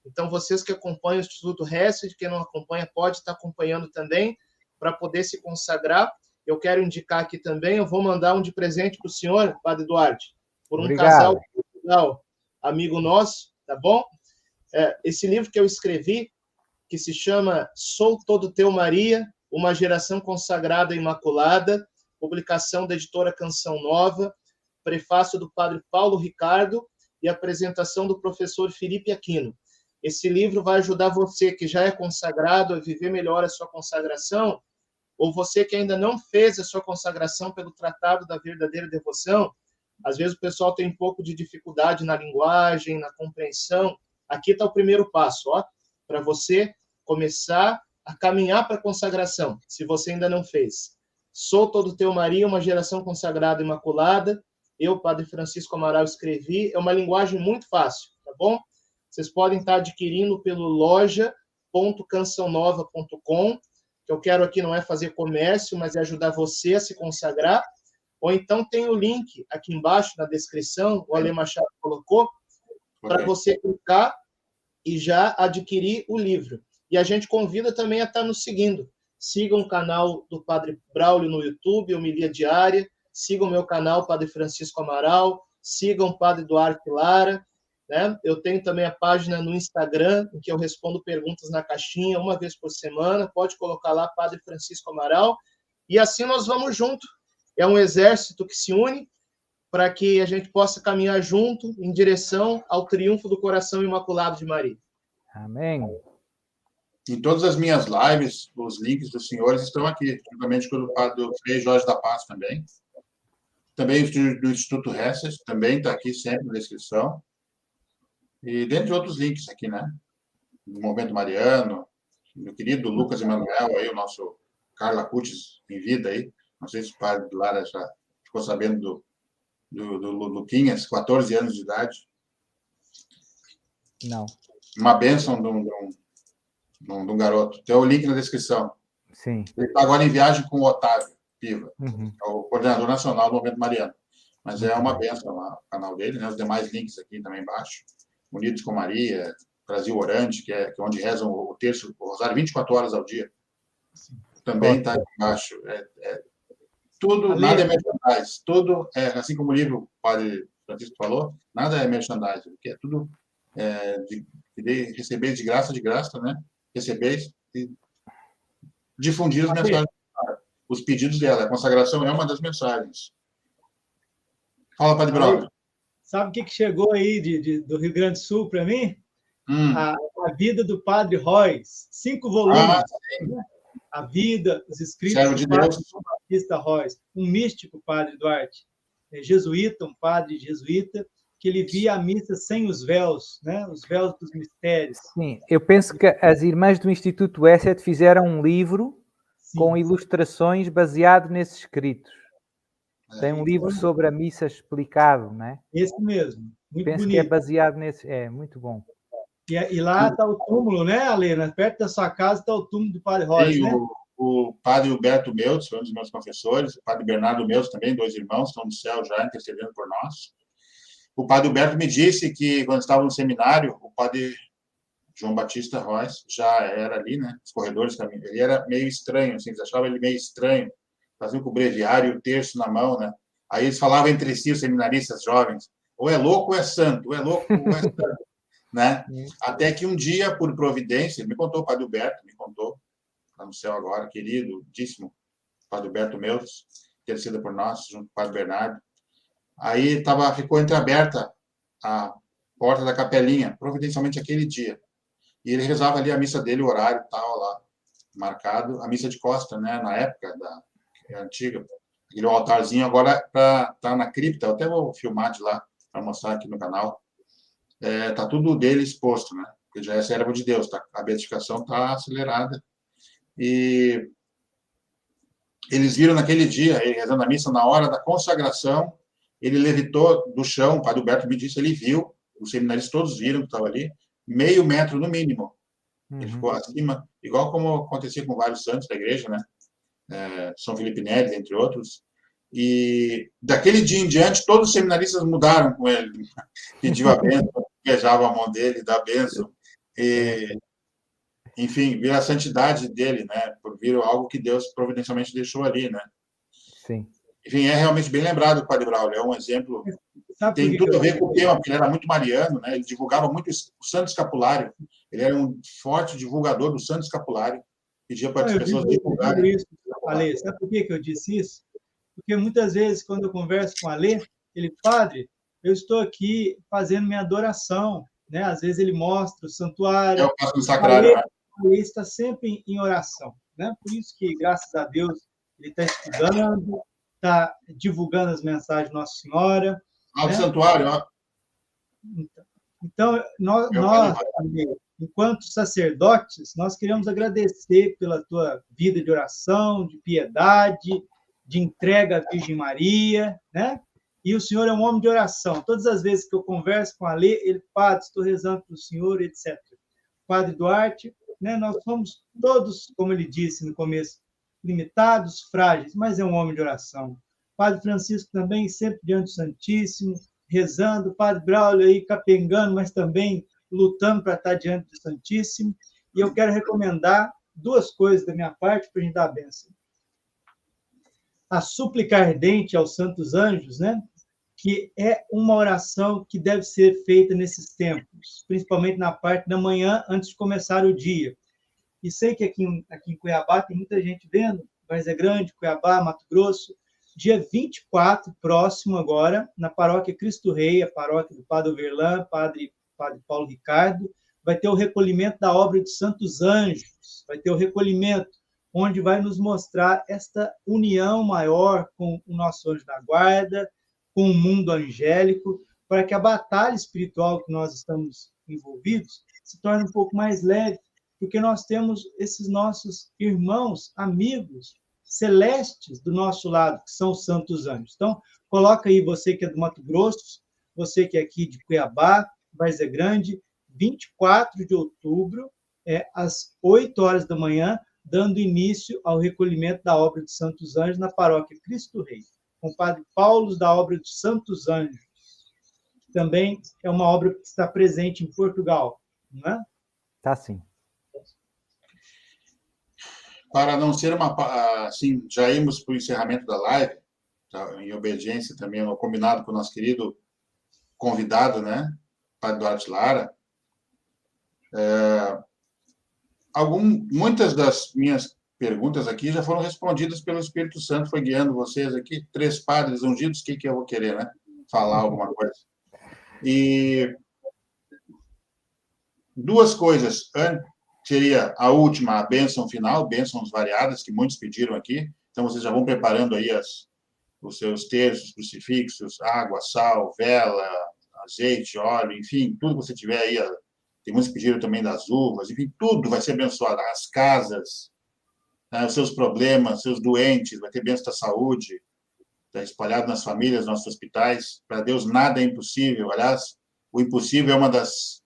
Então, vocês que acompanham o Instituto Hesed, quem não acompanha pode estar acompanhando também, para poder se consagrar. Eu quero indicar aqui também, eu vou mandar um de presente para o senhor, Padre Duarte, por um casal de Portugal, amigo nosso, tá bom? Esse livro que eu escrevi, que se chama Sou Todo Teu Maria, uma geração consagrada e imaculada, publicação da editora Canção Nova, prefácio do Padre Paulo Ricardo e apresentação do professor Felipe Aquino. Esse livro vai ajudar você que já é consagrado a viver melhor a sua consagração, ou você que ainda não fez a sua consagração pelo Tratado da Verdadeira Devoção. Às vezes o pessoal tem um pouco de dificuldade na linguagem, na compreensão. Aqui está o primeiro passo, ó, para você começar a caminhar para a consagração, se você ainda não fez. Sou Todo Teu Maria, uma geração consagrada e imaculada. Eu, Padre Francisco Amaral, escrevi. É uma linguagem muito fácil, tá bom? Vocês podem estar adquirindo pelo loja.cançãonova.com, que eu quero aqui não é fazer comércio, mas é ajudar você a se consagrar. Ou então tem o link aqui embaixo na descrição, o Ale Machado colocou, para você clicar e já adquirir o livro. E a gente convida também a estar nos seguindo. Sigam o canal do Padre Braulio no YouTube, Homilia Diária. Sigam o meu canal, Padre Francisco Amaral. Sigam o Padre Duarte Lara. Né? Eu tenho também a página no Instagram, em que eu respondo perguntas na caixinha uma vez por semana. Pode colocar lá, Padre Francisco Amaral. E assim nós vamos junto. É um exército que se une para que a gente possa caminhar junto em direção ao triunfo do coração imaculado de Maria. Amém. Em todas as minhas lives, os links dos senhores estão aqui, juntamente com o padre Frei Jorge da Paz também. Também do Instituto Hesed, também está aqui sempre na descrição. E dentre outros links aqui, né? Do Movimento Mariano, meu querido Lucas Emanuel, aí, o nosso Carla Cutis em vida aí. Não sei se o padre Lara já ficou sabendo do Luquinhas, 14 anos de idade. Não. Uma bênção de um garoto. Tem o link na descrição. Sim. Ele está agora em viagem com o Otávio Piva, Uhum. é o coordenador nacional do Movimento Mariano. Mas é uma bênção lá, o canal dele, né? Os demais links aqui também embaixo. Unidos com Maria, Brasil Orante, que é onde rezam o terço, o rosário 24 horas ao dia. Também está embaixo. Tudo, nada é merchandise. Tudo, assim como o livro o Padre Francisco falou, nada é merchandise, porque é tudo recebeis de graça, né? Recebeis e difundir as mensagens. Os pedidos dela. A consagração é uma das mensagens. Fala, Padre Braulio. Sabe o que chegou aí do Rio Grande do Sul para mim? A vida do Padre Royce. 5 volumes. A vida, os escritos do Padre João Batista Royce. Um místico, Padre Duarte. Jesuíta, um padre jesuíta, que ele via a missa sem os véus, né? Os véus dos mistérios. Sim, eu penso que as irmãs do Instituto Hesed fizeram um livro com ilustrações baseado nesses escritos. Tem um livro sobre a missa explicado, né? Esse mesmo, muito penso bonito. Que é baseado nesse, muito bom. E lá está o túmulo, né, Alena? Perto da sua casa está o túmulo do Padre Royce, né? O Padre Huberto Meutz, foi um dos meus confessores, o Padre Bernardo Meutz também, 2 irmãos, estão no céu já intercedendo por nós. O Padre Huberto me disse que, quando estava no seminário, o Padre João Batista Royce já era ali, né? Os corredores, ele era meio estranho, assim, eles achavam ele meio estranho, fazia com o breviário e o terço na mão, né? Aí eles falavam entre si, os seminaristas jovens, ou é louco ou é santo, ou é louco ou é santo, né? Até que um dia, por providência, ele me contou, o Padre Huberto me contou, está no céu agora, queridíssimo Padre Huberto Meus, interceda por nós, junto com o Padre Bernardo. Aí ficou entreaberta a porta da capelinha, providencialmente aquele dia. E ele rezava ali a missa dele, o horário tal, lá, marcado, a missa de Costa, né, na época antiga. Aquele altarzinho agora tá na cripta, eu até vou filmar de lá, para mostrar aqui no canal. Tá tudo dele exposto, né? Porque já é servo de Deus, tá? A beatificação está acelerada. E eles viram naquele dia, ele rezando a missa, na hora da consagração, ele levitou do chão, o Padre Huberto me disse, ele viu, os seminaristas todos viram que estava ali, meio metro no mínimo. Ele ficou acima, igual como acontecia com vários santos da igreja, né? São Felipe Neri, entre outros. E daquele dia em diante, todos os seminaristas mudaram com ele. Pediu a bênção, beijava a mão dele, dá a bênção. E, enfim, viram a santidade dele, né? Viram algo que Deus providencialmente deixou ali, né? Sim. Enfim, é realmente bem lembrado o Padre Braulio. É um exemplo. Tem tudo a ver com o tema, porque ele era muito mariano, né? Ele divulgava muito o Santo Escapulário. Ele era um forte divulgador do Santo Escapulário. Pedia para as pessoas divulgarem. Ale, sabe por que eu disse isso? Porque muitas vezes, quando eu converso com o Ale, ele, padre, eu estou aqui fazendo minha adoração, né? Às vezes ele mostra o santuário. Eu faço no sacrário, né? Ale está sempre em oração, né? Por isso que, graças a Deus, ele está estudando, está divulgando as mensagens de Nossa Senhora. Do santuário, ó. Então, nós, enquanto sacerdotes, nós queremos agradecer pela tua vida de oração, de piedade, de entrega à Virgem Maria, né? E o senhor é um homem de oração. Todas as vezes que eu converso com a Lê, ele, padre, estou rezando para o senhor, etc. Padre Duarte, né? Nós somos todos, como ele disse no começo, limitados, frágeis, mas é um homem de oração. Padre Francisco também, sempre diante do Santíssimo, rezando. Padre Braulio aí capengando, mas também lutando para estar diante do Santíssimo. E eu quero recomendar duas coisas da minha parte para a gente dar a bênção. A súplica ardente aos santos anjos, né? Que é uma oração que deve ser feita nesses tempos, principalmente na parte da manhã, antes de começar o dia. E sei que aqui em Cuiabá tem muita gente vendo, Várzea Grande, Cuiabá, Mato Grosso. Dia 24, próximo agora, na paróquia Cristo Rei, a paróquia do Padre Overlan, Padre Paulo Ricardo, vai ter o recolhimento da obra de Santos Anjos, vai ter o recolhimento, onde vai nos mostrar esta união maior com o nosso anjo da guarda, com o mundo angélico, para que a batalha espiritual que nós estamos envolvidos se torne um pouco mais leve, porque nós temos esses nossos irmãos, amigos, celestes do nosso lado, que são os santos anjos. Então, coloca aí você que é do Mato Grosso, você que é aqui de Cuiabá, Várzea Grande, 24 de outubro, às 8 horas da manhã, dando início ao recolhimento da obra dos Santos Anjos na paróquia Cristo Rei, com o Padre Paulo da obra dos Santos Anjos. Também é uma obra que está presente em Portugal, não é? Tá sim. Para não ser assim, já irmos para o encerramento da live, tá, em obediência também ao combinado com o nosso querido convidado, né, Padre Duarte Lara. Muitas das minhas perguntas aqui já foram respondidas pelo Espírito Santo, foi guiando vocês aqui, 3 padres ungidos, o que eu vou querer, né? Falar alguma coisa. E 2 coisas. Seria a última, a bênção final, bênçãos variadas, que muitos pediram aqui. Então, vocês já vão preparando aí os seus terços, crucifixos, água, sal, vela, azeite, óleo, enfim, tudo que você tiver aí. Tem muitos que pediram também das uvas, enfim, tudo vai ser abençoado. As casas, né, os seus problemas, seus doentes, vai ter bênção da saúde, tá espalhado nas famílias, nos hospitais. Para Deus, nada é impossível. Aliás, o impossível é uma das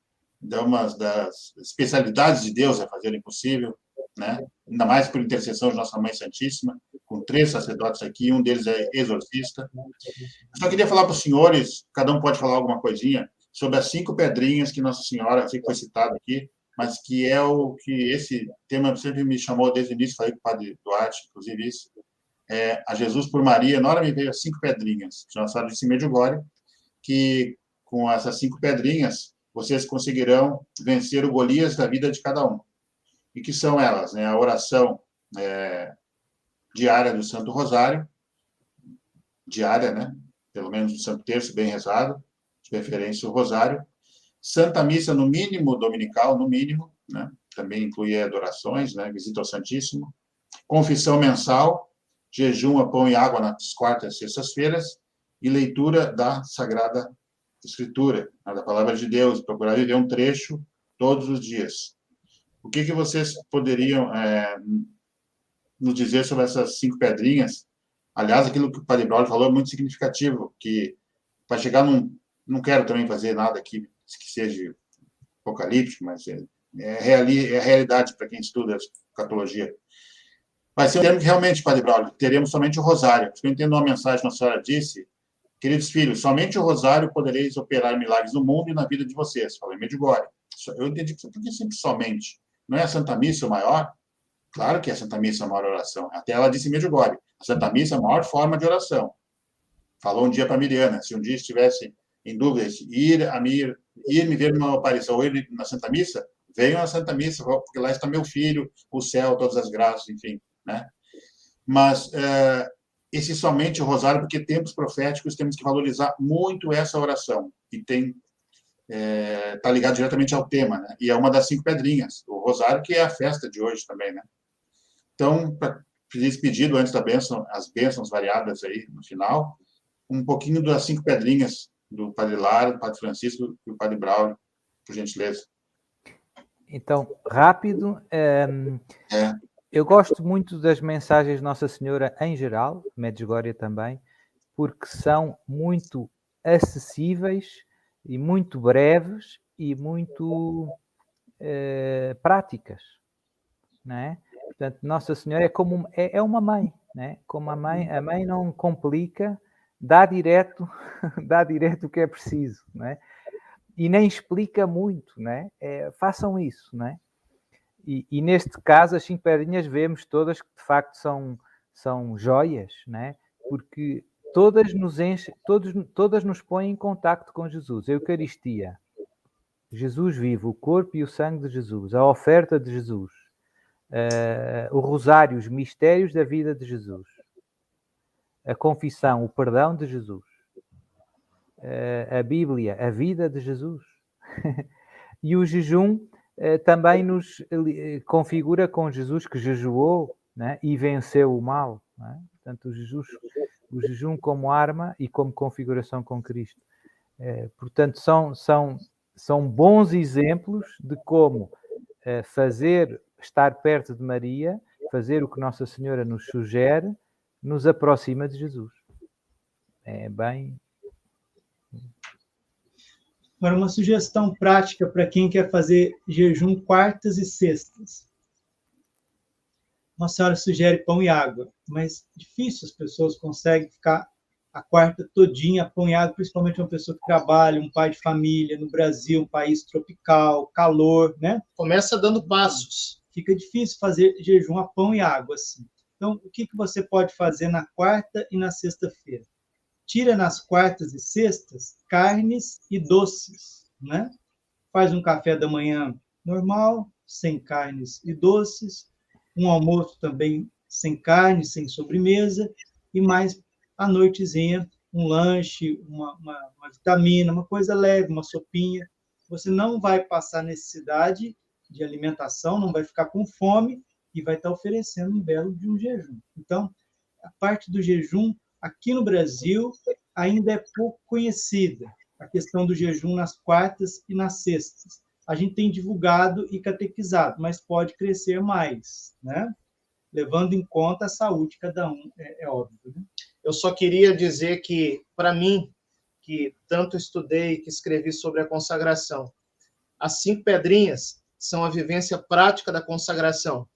especialidades de Deus, é fazer o impossível, né? Ainda mais por intercessão de Nossa Mãe Santíssima, com 3 sacerdotes aqui, um deles é exorcista. Eu só queria falar para os senhores, cada um pode falar alguma coisinha, sobre as 5 pedrinhas que Nossa Senhora, sei que foi citado aqui, mas que é o que esse tema sempre me chamou desde o início, falei com o Padre Duarte, inclusive isso, a Jesus por Maria, na hora me veio as 5 pedrinhas, Nossa Senhora de Medjugorje, que com essas 5 pedrinhas vocês conseguirão vencer o Golias da vida de cada um. E que são elas, né? A oração diária do Santo Rosário, diária, né? Pelo menos o Santo Terço bem rezado, de preferência o Rosário. Santa Missa, no mínimo, dominical, no mínimo, né? Também inclui adorações, né? Visita ao Santíssimo. Confissão mensal, jejum a pão e água nas quartas e sextas-feiras, e leitura da Sagrada Escritura, da Palavra de Deus, procurar viver um trecho todos os dias. O que vocês poderiam nos dizer sobre essas 5 pedrinhas? Aliás, aquilo que o Padre Braulio falou é muito significativo, que vai chegar não quero também fazer nada aqui que seja apocalíptico, mas é a realidade para quem estuda escatologia. Vai ser um termo que realmente, Padre Braulio, teremos somente o rosário. Eu entendo uma mensagem que a senhora disse: queridos filhos, somente o rosário podereis operar milagres no mundo e na vida de vocês. Falei Medjugorje. Eu entendi que porque sempre somente. Não é a Santa Missa o maior? Claro que a Santa Missa é a maior oração. Até ela disse Medjugorje. A Santa Missa é a maior forma de oração. Falou um dia para a Miriana, se um dia estivesse em dúvida, ir me ver numa aparição ou ir na Santa Missa, venham à Santa Missa, porque lá está meu filho, o céu, todas as graças, enfim, né? Mas esse somente o rosário, porque tempos proféticos temos que valorizar muito essa oração, e está ligado diretamente ao tema, né? E é uma das 5 pedrinhas, o rosário, que é a festa de hoje também, né? Então, para pedir pedido antes da bênção, as bênçãos variadas aí no final, um pouquinho das 5 pedrinhas do Padre Lara, do Padre Francisco e do Padre Braulio, por gentileza. Então, rápido, eu gosto muito das mensagens de Nossa Senhora em geral, Medjugorje também, porque são muito acessíveis e muito breves e muito práticas, não é? Portanto, Nossa Senhora é como uma mãe, né? Como a mãe não complica, dá direto o que é preciso, né? E nem explica muito, né? Façam isso, né? E neste caso, as 5 pedrinhas vemos todas que de facto são joias, né? Porque todas nos enchem, todas nos põem em contacto com Jesus. A Eucaristia, Jesus vivo, o corpo e o sangue de Jesus, a oferta de Jesus, o rosário, os mistérios da vida de Jesus, a confissão, o perdão de Jesus, a Bíblia, a vida de Jesus. E o jejum também nos configura com Jesus, que jejuou, né, e venceu o mal, né? Portanto, o jejum como arma e como configuração com Cristo. Portanto, são bons exemplos de como estar perto de Maria, fazer o que Nossa Senhora nos sugere, nos aproxima de Jesus. É bem... Agora, uma sugestão prática para quem quer fazer jejum quartas e sextas. Nossa Senhora sugere pão e água, mas difícil as pessoas conseguem ficar a quarta todinha pão e água, principalmente uma pessoa que trabalha, um pai de família, no Brasil, um país tropical, calor, né? Começa dando passos. Fica difícil fazer jejum a pão e água, assim. Então, o que você pode fazer na quarta e na sexta-feira? Tira nas quartas e sextas carnes e doces, né? Faz um café da manhã normal, sem carnes e doces, um almoço também sem carne, sem sobremesa, e mais à noitezinha, um lanche, uma vitamina, uma coisa leve, uma sopinha. Você não vai passar necessidade de alimentação, não vai ficar com fome e vai estar oferecendo um belo de um jejum. Então, a parte do jejum, aqui no Brasil, ainda é pouco conhecida, a questão do jejum nas quartas e nas sextas. A gente tem divulgado e catequizado, mas pode crescer mais, né? Levando em conta a saúde de cada um, é óbvio, né? Eu só queria dizer que, para mim, que tanto estudei e que escrevi sobre a consagração, as 5 pedrinhas são a vivência prática da consagração.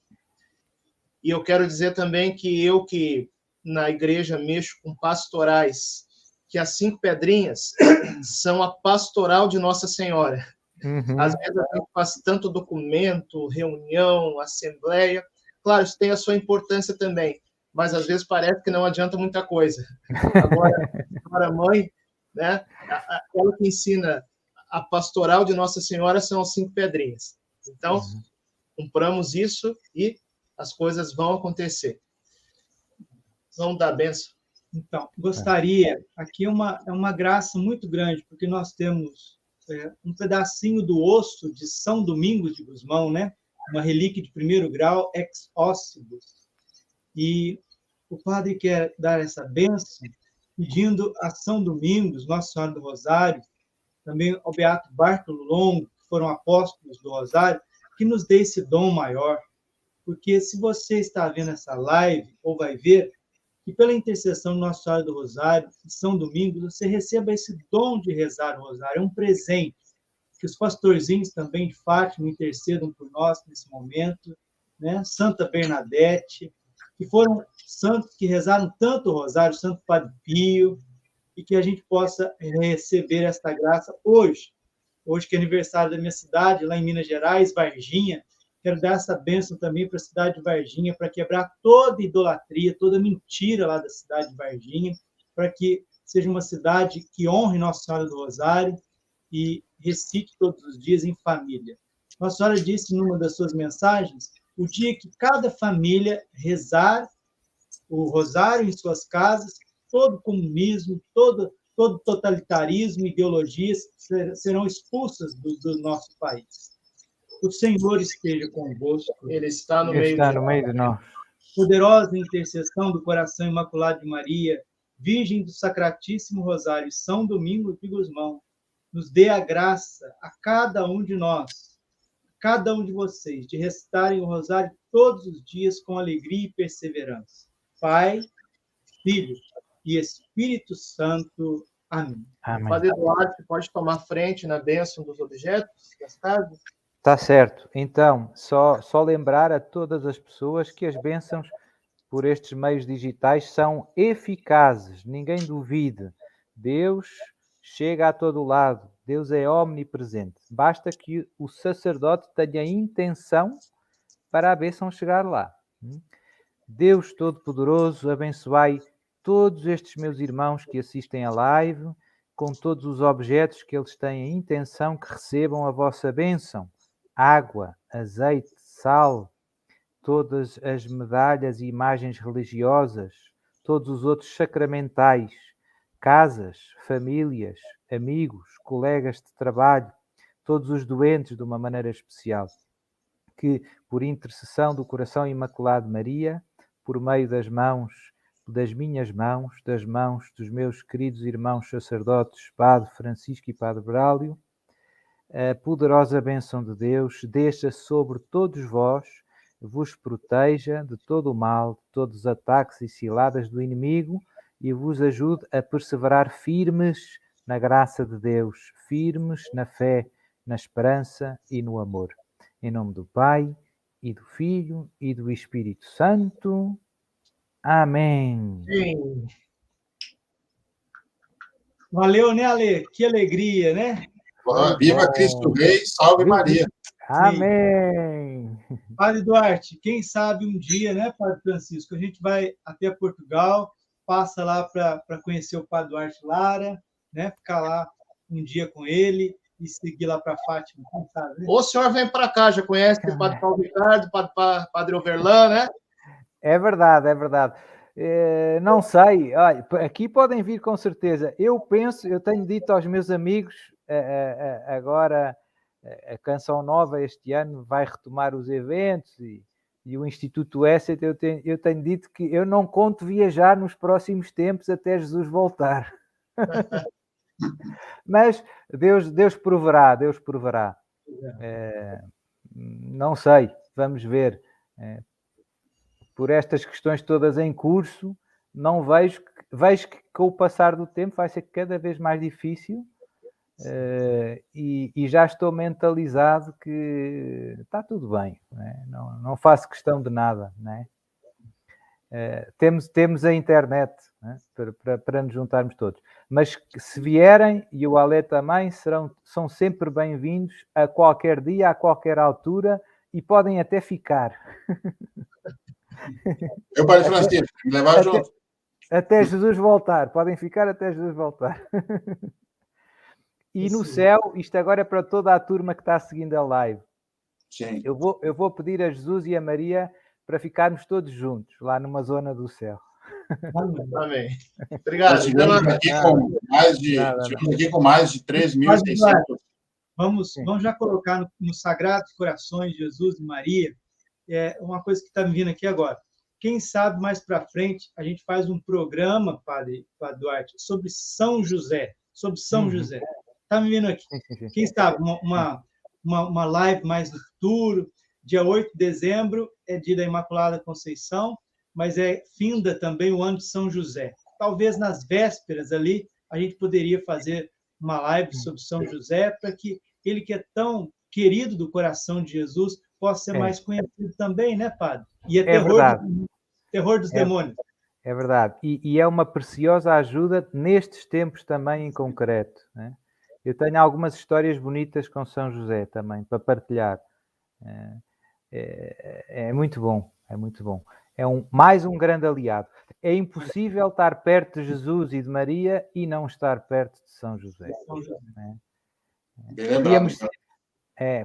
E eu quero dizer também que eu, que na igreja mexo com pastorais, que as 5 pedrinhas são a pastoral de Nossa Senhora. Uhum. Às vezes a gente faz tanto documento, reunião, assembleia. Claro, isso tem a sua importância também, mas às vezes parece que não adianta muita coisa. Agora, mãe, né? Aquela que ensina a pastoral de Nossa Senhora são as 5 pedrinhas. Então, compramos isso e as coisas vão acontecer. Vamos dar a benção. Então, gostaria, aqui é uma graça muito grande, porque nós temos um pedacinho do osso de São Domingos de Gusmão, né? Uma relíquia de 1º grau, ex ossibus. E o padre quer dar essa bênção, pedindo a São Domingos, Nossa Senhora do Rosário, também ao Beato Bartolo Longo, que foram apóstolos do Rosário, que nos dê esse dom maior. Porque se você está vendo essa live, ou vai ver, que pela intercessão de Nossa Senhora do Rosário, de São Domingos, você receba esse dom de rezar o Rosário. É um presente. Que os pastorzinhos também de Fátima intercedam por nós nesse momento, né? Santa Bernadette, que foram santos que rezaram tanto o Rosário, Santo Padre Pio, e que a gente possa receber esta graça hoje. Hoje que é aniversário da minha cidade, lá em Minas Gerais, Varginha. Quero dar essa bênção também para a cidade de Varginha, para quebrar toda idolatria, toda mentira lá da cidade de Varginha, para que seja uma cidade que honre Nossa Senhora do Rosário e recite todos os dias em família. Nossa Senhora disse numa das suas mensagens, o dia que cada família rezar o Rosário em suas casas, todo comunismo, todo totalitarismo, ideologias serão expulsas do nosso país. O Senhor esteja convosco. Ele está no Ele está no meio de nós. Poderosa intercessão do coração imaculado de Maria, Virgem do Sacratíssimo Rosário, São Domingos de Gusmão, nos dê a graça a cada um de nós, a cada um de vocês, de recitarem o Rosário todos os dias com alegria e perseverança. Pai, Filho e Espírito Santo. Amém. Amém. Padre Eduardo, você pode tomar frente na bênção dos objetos das casas? Está certo. Então, só lembrar a todas as pessoas que as bênçãos por estes meios digitais são eficazes. Ninguém duvide. Deus chega a todo lado. Deus é omnipresente. Basta que o sacerdote tenha intenção para a bênção chegar lá. Deus Todo-Poderoso, abençoai todos estes meus irmãos que assistem à live, com todos os objetos que eles têm a intenção que recebam a vossa bênção. Água, azeite, sal, todas as medalhas e imagens religiosas, todos os outros sacramentais, casas, famílias, amigos, colegas de trabalho, todos os doentes de uma maneira especial, que por intercessão do coração imaculado de Maria, por meio das minhas mãos, das mãos dos meus queridos irmãos sacerdotes, Padre Francisco e Padre Brálio, a poderosa bênção de Deus desça sobre todos vós, vos proteja de todo o mal, de todos os ataques e ciladas do inimigo e vos ajude a perseverar firmes na graça de Deus, firmes na fé, na esperança e no amor. Em nome do Pai, e do Filho, e do Espírito Santo. Amém. Sim. Valeu, né, Ale? Que alegria, né? Viva Cristo Rei, salve Maria. Amém. Padre Duarte, quem sabe um dia, né, Padre Francisco, a gente vai até Portugal, passa lá para conhecer o Padre Duarte Lara, né, ficar lá um dia com ele e seguir lá para Fátima, quem sabe, né? O senhor vem para cá, já conhece o Padre Paulo Ricardo, Padre Overlan, né? É verdade, é verdade. Não sei, olha, aqui podem vir com certeza. Eu tenho dito aos meus amigos, agora a Canção Nova este ano vai retomar os eventos e o Instituto Esset, eu tenho dito que eu não conto viajar nos próximos tempos até Jesus voltar. Mas Deus proverá, Deus proverá. Não sei, vamos ver. Por estas questões todas em curso, não vejo que com o passar do tempo vai ser cada vez mais difícil e já estou mentalizado que está tudo bem, né? Não faço questão de nada, né? Temos a internet, né? para nos juntarmos todos, mas se vierem, e o Alê também, são sempre bem-vindos a qualquer dia, a qualquer altura, e podem até ficar. Eu, Padre Francisco, me levar junto. Até Jesus voltar. Podem ficar até Jesus voltar. E no céu, isto agora é para toda a turma que está seguindo a live. Sim. Eu vou pedir a Jesus e a Maria para ficarmos todos juntos, lá numa zona do céu. Amém. Obrigado. Nós estivemos aqui com mais de 3.600. Vamos já colocar nos Sagrados Corações de Jesus e Maria uma coisa que está me vindo aqui agora. Quem sabe mais para frente a gente faz um programa, Padre Duarte, sobre São José. Sobre São José. Está me vindo aqui. Quem sabe uma live mais no futuro. Dia 8 de dezembro é dia da Imaculada Conceição, mas finda também o ano de São José. Talvez nas vésperas ali a gente poderia fazer uma live sobre São José para que ele, que é tão querido do coração de Jesus, possa ser mais conhecido também, né, Padre? E terror dos demônios. É verdade. E é uma preciosa ajuda nestes tempos também em concreto, né? Eu tenho algumas histórias bonitas com São José também, para partilhar. É muito bom, é muito bom. É mais um grande aliado. É impossível estar perto de Jesus e de Maria e não estar perto de São José. Né?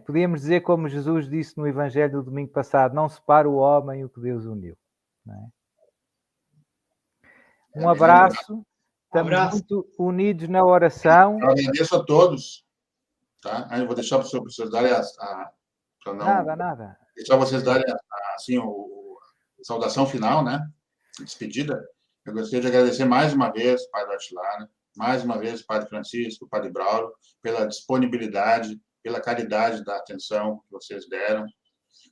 Podíamos dizer como Jesus disse no Evangelho do domingo passado, não separa o homem o que Deus uniu. Né? Um abraço. Estamos muito unidos na oração. Eu agradeço a todos. Tá? Eu vou deixar para os professores darem Nada. Deixar vocês darem assim, a saudação final, né? A despedida. Eu gostaria de agradecer mais uma vez, Padre Attilaro, mais uma vez, Padre Francisco, Padre Braulio, pela disponibilidade, pela caridade da atenção que vocês deram.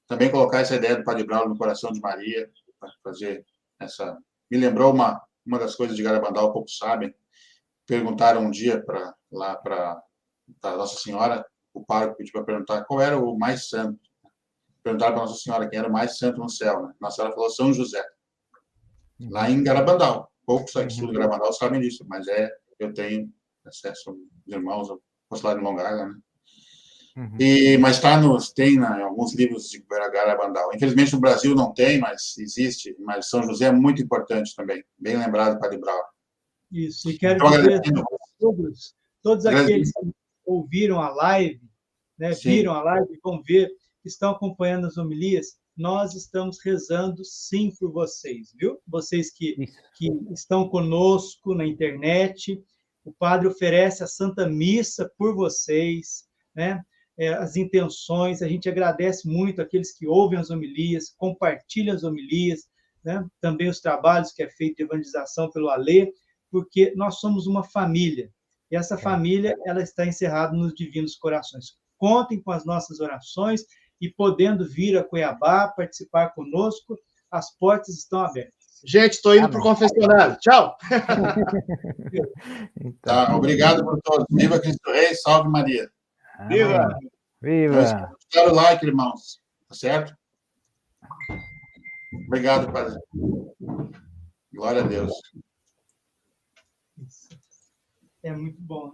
Também colocar essa ideia do Padre Braulio no coração de Maria, para fazer essa... Me lembrou uma das coisas de Garabandal, poucos sabem. Perguntaram um dia para Nossa Senhora, o pároco pediu para perguntar qual era o mais santo. Perguntaram para Nossa Senhora quem era o mais santo no céu. Né? Nossa Senhora falou São José, lá em Garabandal. Poucos aqui do Garabandal sabem disso, mas eu tenho acesso aos irmãos, ao apostolado de Longaga, né? Mas tem em alguns livros de Garabandal. Infelizmente no Brasil não tem, mas existe. Mas São José é muito importante também. Bem lembrado, Padre Braulio. Isso, e quero dizer a todos aqueles que ouviram a live, né, viram a live e vão ver, estão acompanhando as homilias, nós estamos rezando sim por vocês, viu? Vocês que estão conosco na internet, o Padre oferece a Santa Missa por vocês, né? As intenções, a gente agradece muito aqueles que ouvem as homilias, compartilham as homilias, né? Também os trabalhos que é feito de evangelização pelo Alê, porque nós somos uma família, e essa família ela está encerrada nos divinos corações. Contem com as nossas orações e podendo vir a Cuiabá, participar conosco, as portas estão abertas. Gente, estou indo para o confessionário. Tchau! Tá, obrigado por todos. Viva Cristo Rei, salve Maria. Viva! Viva! Deixa o like, irmãos. Tá certo? Obrigado, Padre. Glória a Deus. É muito bom, né?